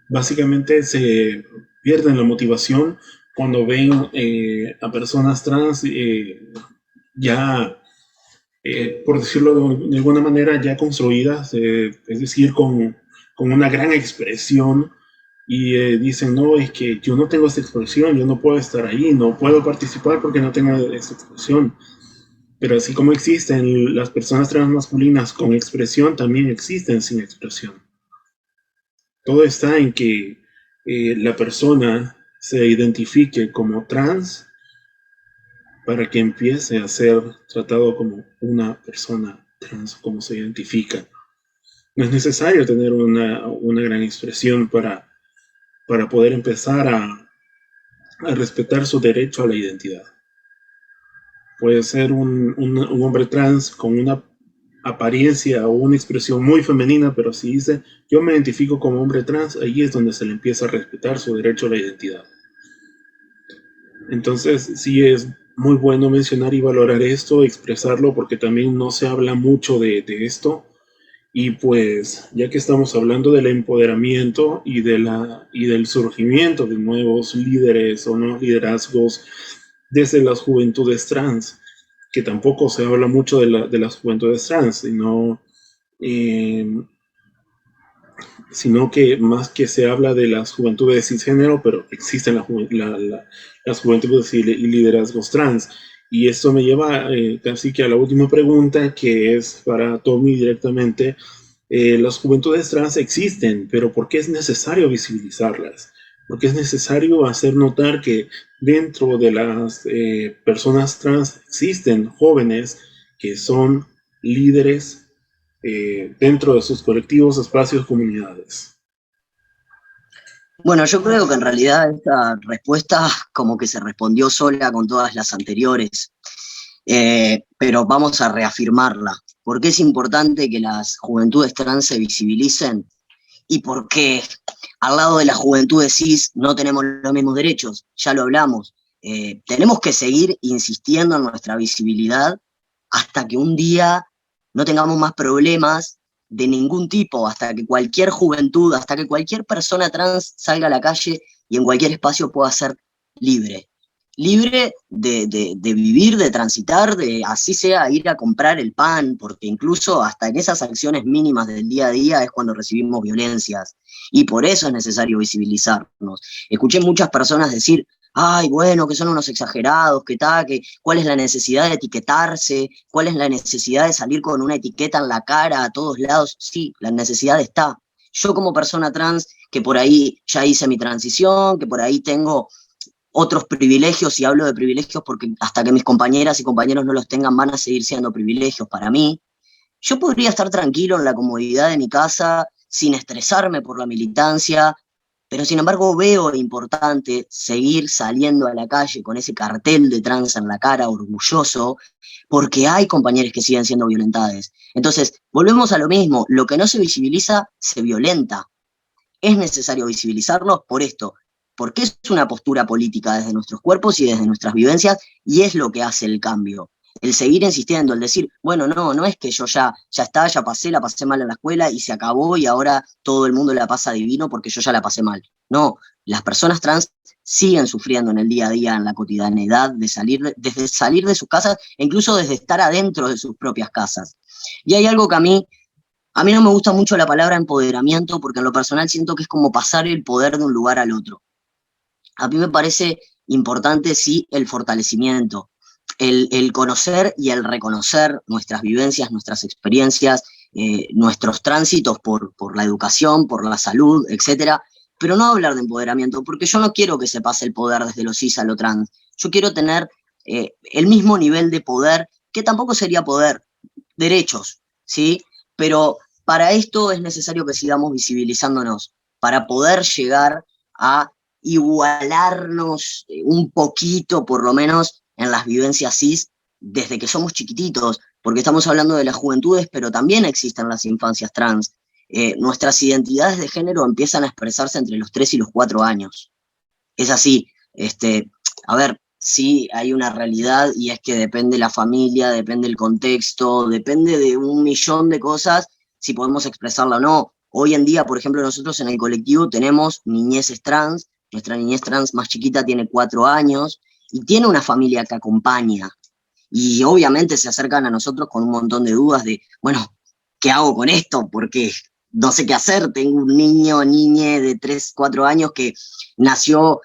A: básicamente se pierden la motivación cuando ven a personas trans ya por decirlo de alguna manera, ya construidas, es decir, con una gran expresión, y dicen, no, es que yo no tengo esta expresión, yo no puedo estar ahí, no puedo participar porque no tengo esta expresión. Pero así como existen las personas transmasculinas con expresión, también existen sin expresión. Todo está en que la persona se identifique como trans para que empiece a ser tratado como una persona trans, como se identifica. No es necesario tener una gran expresión para poder empezar a respetar su derecho a la identidad. Puede ser un hombre trans con una apariencia o una expresión muy femenina, pero si dice yo me identifico como hombre trans, ahí es donde se le empieza a respetar su derecho a la identidad. Entonces sí es muy bueno mencionar y valorar esto, expresarlo, porque también no se habla mucho de esto. Y pues, ya que estamos hablando del empoderamiento y del surgimiento de nuevos líderes o nuevos liderazgos desde las juventudes trans, que tampoco se habla mucho de las juventudes trans, eh, sino que más que se habla de las juventudes cisgénero, pero existen las juventudes y liderazgos trans. Y esto me lleva casi que a la última pregunta, que es para Tommy directamente. Las juventudes trans existen, pero ¿por qué es necesario visibilizarlas? Porque es necesario hacer notar que dentro de las personas trans existen jóvenes que son líderes dentro de sus colectivos, espacios, comunidades.
C: Bueno, yo creo que en realidad esta respuesta como que se respondió sola con todas las anteriores, pero vamos a reafirmarla. ¿Por qué es importante que las juventudes trans se visibilicen? Y por qué al lado de las juventudes cis no tenemos los mismos derechos, ya lo hablamos. Tenemos que seguir insistiendo en nuestra visibilidad hasta que un día no tengamos más problemas de ningún tipo, hasta que cualquier juventud, hasta que cualquier persona trans salga a la calle y en cualquier espacio pueda ser libre. Libre de vivir, de transitar, de así sea ir a comprar el pan, porque incluso hasta en esas acciones mínimas del día a día es cuando recibimos violencias. Y por eso es necesario visibilizarnos. Escuché muchas personas decir, ay, bueno, que son unos exagerados, que tal, que cuál es la necesidad de etiquetarse, cuál es la necesidad de salir con una etiqueta en la cara a todos lados. Sí, la necesidad está. Yo como persona trans, que por ahí ya hice mi transición, que por ahí tengo otros privilegios, y hablo de privilegios porque hasta que mis compañeras y compañeros no los tengan van a seguir siendo privilegios para mí, yo podría estar tranquilo en la comodidad de mi casa, sin estresarme por la militancia, pero sin embargo veo importante seguir saliendo a la calle con ese cartel de trans en la cara, orgulloso, porque hay compañeros que siguen siendo violentados. Entonces, volvemos a lo mismo, lo que no se visibiliza, se violenta. Es necesario visibilizarlo por esto, porque es una postura política desde nuestros cuerpos y desde nuestras vivencias, y es lo que hace el cambio. El seguir insistiendo, el decir, bueno, no es que yo ya está, ya pasé, la pasé mal en la escuela y se acabó y ahora todo el mundo la pasa divino porque yo ya la pasé mal. No, las personas trans siguen sufriendo en el día a día, en la cotidianidad, desde salir de sus casas, e incluso desde estar adentro de sus propias casas. Y hay algo que a mí no me gusta mucho la palabra empoderamiento, porque en lo personal siento que es como pasar el poder de un lugar al otro. A mí me parece importante, sí, el fortalecimiento, el conocer y el reconocer nuestras vivencias, nuestras experiencias, nuestros tránsitos por la educación, por la salud, etcétera, pero no hablar de empoderamiento, porque yo no quiero que se pase el poder desde lo cis a lo trans. Yo quiero tener el mismo nivel de poder, que tampoco sería poder, derechos, ¿sí? Pero para esto es necesario que sigamos visibilizándonos, para poder llegar a igualarnos un poquito, por lo menos, en las vivencias cis, desde que somos chiquititos, porque estamos hablando de las juventudes, pero también existen las infancias trans. Nuestras identidades de género empiezan a expresarse entre los 3 y los 4 años. Es así. A ver, sí hay una realidad, y es que depende la familia, depende el contexto, depende de un millón de cosas si podemos expresarla o no. Hoy en día, por ejemplo, nosotros en el colectivo tenemos niñeces trans. Nuestra niñez trans más chiquita tiene 4 años y tiene una familia que acompaña. Y obviamente se acercan a nosotros con un montón de dudas de, bueno, ¿qué hago con esto? Porque no sé qué hacer. Tengo un niño o niña de 3, 4 años que nació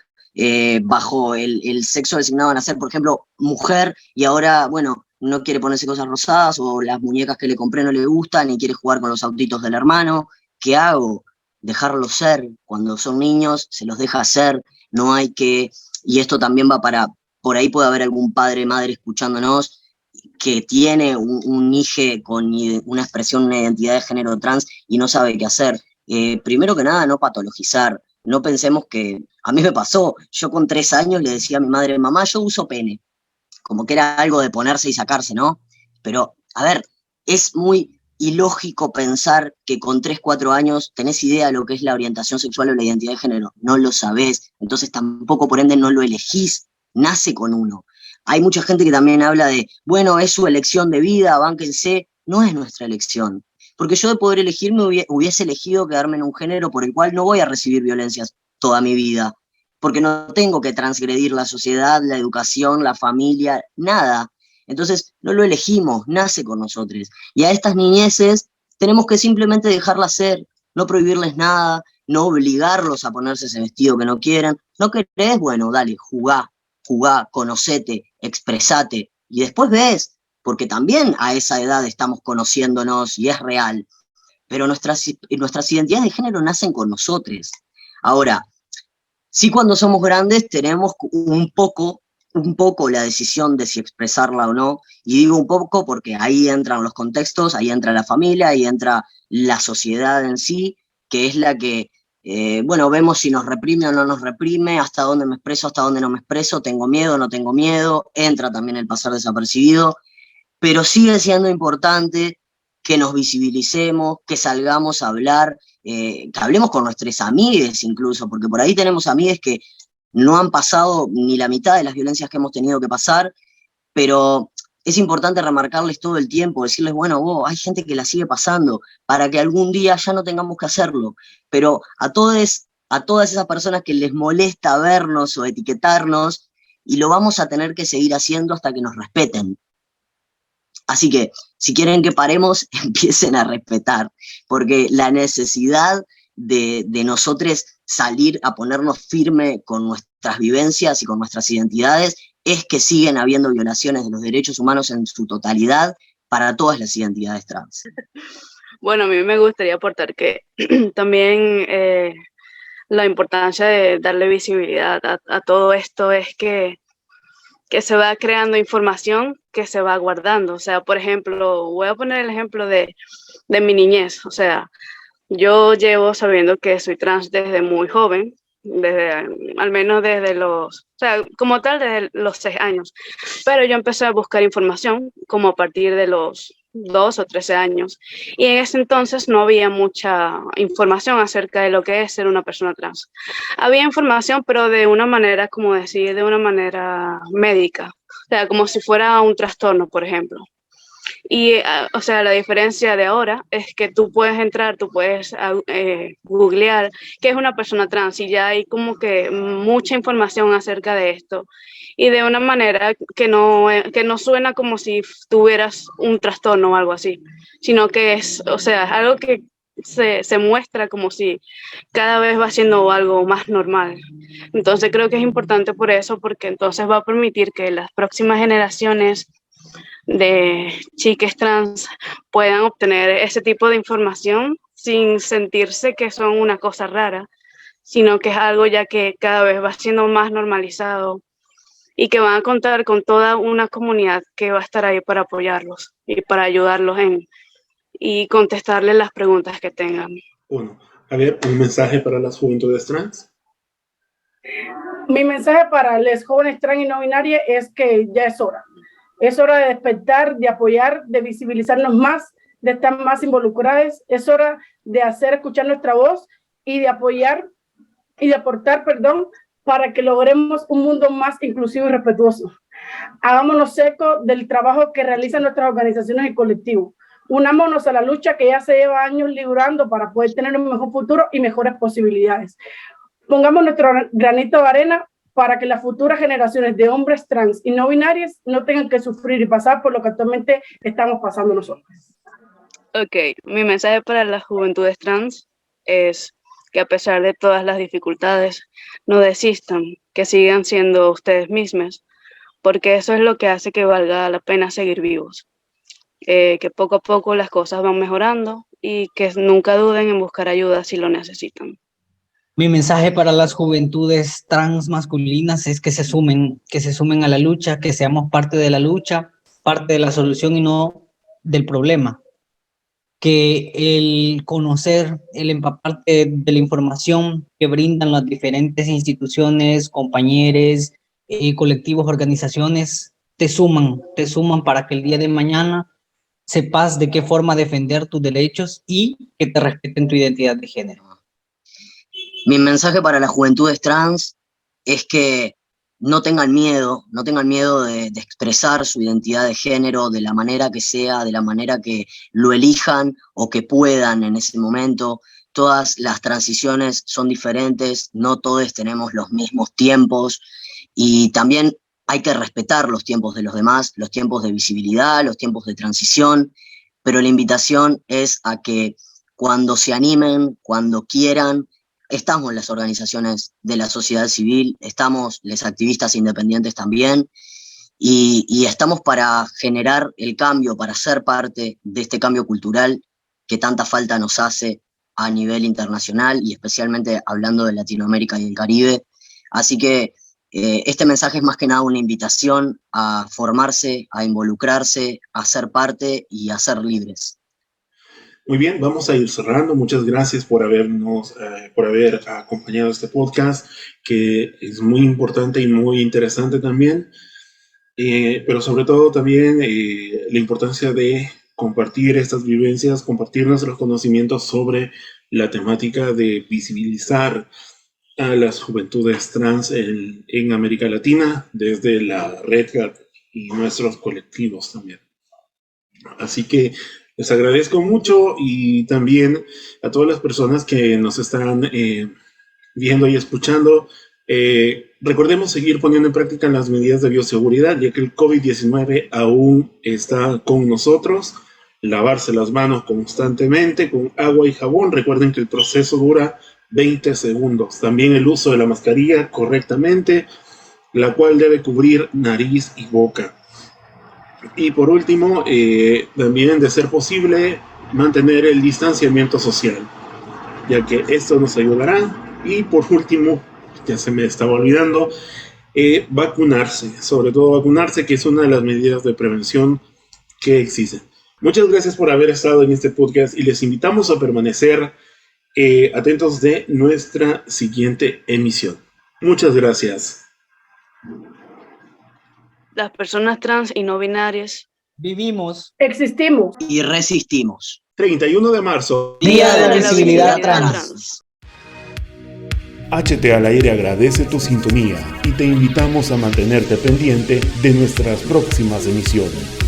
C: bajo el sexo designado a nacer, por ejemplo, mujer, y ahora, bueno, no quiere ponerse cosas rosadas, o las muñecas que le compré no le gustan, y quiere jugar con los autitos del hermano. ¿Qué hago? Dejarlos ser. Cuando son niños, se los deja ser, no hay que... Y esto también va para... Por ahí puede haber algún padre, madre escuchándonos. que tiene un IGE con una expresión, una identidad de género trans y no sabe qué hacer. Primero que nada, no patologizar. No pensemos que, a mí me pasó, yo con 3 años le decía a mi madre, mamá, yo uso pene, como que era algo de ponerse y sacarse, ¿no? Pero, a ver, es muy ilógico pensar que con 3, 4 años tenés idea de lo que es la orientación sexual o la identidad de género, no lo sabés, entonces tampoco por ende no lo elegís, nace con uno. Hay mucha gente que también habla de, bueno, es su elección de vida, bánquense, no es nuestra elección. Porque yo de poder elegir me hubiese elegido quedarme en un género por el cual no voy a recibir violencias toda mi vida, porque no tengo que transgredir la sociedad, la educación, la familia, nada. Entonces, no lo elegimos, nace con nosotros. Y a estas niñeces tenemos que simplemente dejarlas ser, no prohibirles nada, no obligarlos a ponerse ese vestido que no quieran. ¿No querés? Bueno, dale, jugá, conocete, expresate, y después ves, porque también a esa edad estamos conociéndonos y es real, pero nuestras identidades de género nacen con nosotros. Ahora, sí, cuando somos grandes tenemos un poco la decisión de si expresarla o no, y digo un poco porque ahí entran los contextos, ahí entra la familia, ahí entra la sociedad en sí, que es la que, bueno, vemos si nos reprime o no nos reprime, hasta dónde me expreso, hasta dónde no me expreso, tengo miedo, no tengo miedo, entra también el pasar desapercibido, pero sigue siendo importante que nos visibilicemos, que salgamos a hablar, que hablemos con nuestras amigues incluso, porque por ahí tenemos amigues que no han pasado ni la mitad de las violencias que hemos tenido que pasar, pero es importante remarcarles todo el tiempo, decirles, bueno, hay gente que la sigue pasando, para que algún día ya no tengamos que hacerlo, pero a todas esas personas que les molesta vernos o etiquetarnos, y lo vamos a tener que seguir haciendo hasta que nos respeten. Así que, si quieren que paremos, empiecen a respetar, porque la necesidad de nosotros salir a ponernos firme con nuestras vivencias y con nuestras identidades es que siguen habiendo violaciones de los derechos humanos en su totalidad para todas las identidades trans.
F: Bueno, a mí me gustaría aportar que también la importancia de darle visibilidad a todo esto es que se va creando información que se va guardando. O sea, por ejemplo, voy a poner el ejemplo de mi niñez. O sea, yo llevo sabiendo que soy trans desde muy joven, al menos desde los, o sea, como tal desde los 6 años. Pero yo empecé a buscar información como a partir de los 2 o 13 años. Y en ese entonces no había mucha información acerca de lo que es ser una persona trans. Había información, pero de una manera, como decir, de una manera médica. O sea, como si fuera un trastorno, por ejemplo. Y, o sea, la diferencia de ahora es que tú puedes entrar, tú puedes googlear qué es una persona trans y ya hay como que mucha información acerca de esto. Y de una manera que no suena como si tuvieras un trastorno o algo así, sino que es, o sea, algo que se muestra como si cada vez va siendo algo más normal. Entonces creo que es importante por eso, porque entonces va a permitir que las próximas generaciones de chiques trans puedan obtener ese tipo de información sin sentirse que son una cosa rara, sino que es algo ya que cada vez va siendo más normalizado y que van a contar con toda una comunidad que va a estar ahí para apoyarlos y para ayudarlos y contestarles las preguntas que tengan.
A: Bueno, a ver, un mensaje para las juventudes trans.
D: Mi mensaje para los jóvenes trans y no binarias es que ya es hora. Es hora de despertar, de apoyar, de visibilizarnos más, de estar más involucrados. Es hora de hacer escuchar nuestra voz y de apoyar y de aportar, para que logremos un mundo más inclusivo y respetuoso. Hagámonos eco del trabajo que realizan nuestras organizaciones y colectivos. Unámonos a la lucha que ya se lleva años librando para poder tener un mejor futuro y mejores posibilidades. Pongamos nuestro granito de arena para que las futuras generaciones de hombres trans y no binarios no tengan que sufrir y pasar por lo que actualmente estamos pasando nosotros.
F: Ok, mi mensaje para las juventudes trans es que a pesar de todas las dificultades, no desistan, que sigan siendo ustedes mismos, porque eso es lo que hace que valga la pena seguir vivos. Que poco a poco las cosas van mejorando y que nunca duden en buscar ayuda si lo necesitan.
B: Mi mensaje para las juventudes trans masculinas es que se sumen a la lucha, que seamos parte de la lucha parte de la solución y no del problema. Que el conocer, el empaparte de la información que brindan las diferentes instituciones, compañeros, colectivos, organizaciones, te suman para que el día de mañana sepas de qué forma defender tus derechos y que te respeten tu identidad de género.
C: Mi mensaje para las juventudes trans es que no tengan miedo de expresar su identidad de género de la manera que sea, de la manera que lo elijan o que puedan en ese momento. Todas las transiciones son diferentes, no todos tenemos los mismos tiempos y también hay que respetar los tiempos de los demás, los tiempos de visibilidad, los tiempos de transición, pero la invitación es a que cuando se animen, cuando quieran, estamos las organizaciones de la sociedad civil, estamos los activistas independientes también, y estamos para generar el cambio, para ser parte de este cambio cultural que tanta falta nos hace a nivel internacional y especialmente hablando de Latinoamérica y el Caribe. Así que este mensaje es más que nada una invitación a formarse, a involucrarse, a ser parte y a ser libres.
A: Muy bien, vamos a ir cerrando. Muchas gracias por haber acompañado este podcast, que es muy importante y muy interesante también, pero sobre todo también la importancia de compartir estas vivencias, compartir nuestros conocimientos sobre la temática de visibilizar a las juventudes trans en América Latina desde la Red GAT y nuestros colectivos también. Así que les agradezco mucho y también a todas las personas que nos están viendo y escuchando. Recordemos seguir poniendo en práctica las medidas de bioseguridad, ya que el COVID-19 aún está con nosotros. Lavarse las manos constantemente con agua y jabón. Recuerden que el proceso dura 20 segundos. También el uso de la mascarilla correctamente, la cual debe cubrir nariz y boca. Y por último, también de ser posible, mantener el distanciamiento social, ya que esto nos ayudará. Y por último, ya se me estaba olvidando, vacunarse, sobre todo vacunarse, que es una de las medidas de prevención que existen. Muchas gracias por haber estado en este podcast y les invitamos a permanecer atentos de nuestra siguiente emisión. Muchas gracias.
F: Las personas trans y no binarias
B: Vivimos,
D: Existimos
C: y resistimos.
A: 31 de marzo.
B: Día de la Visibilidad Trans.
A: HT al Aire agradece tu sintonía y te invitamos a mantenerte pendiente de nuestras próximas emisiones.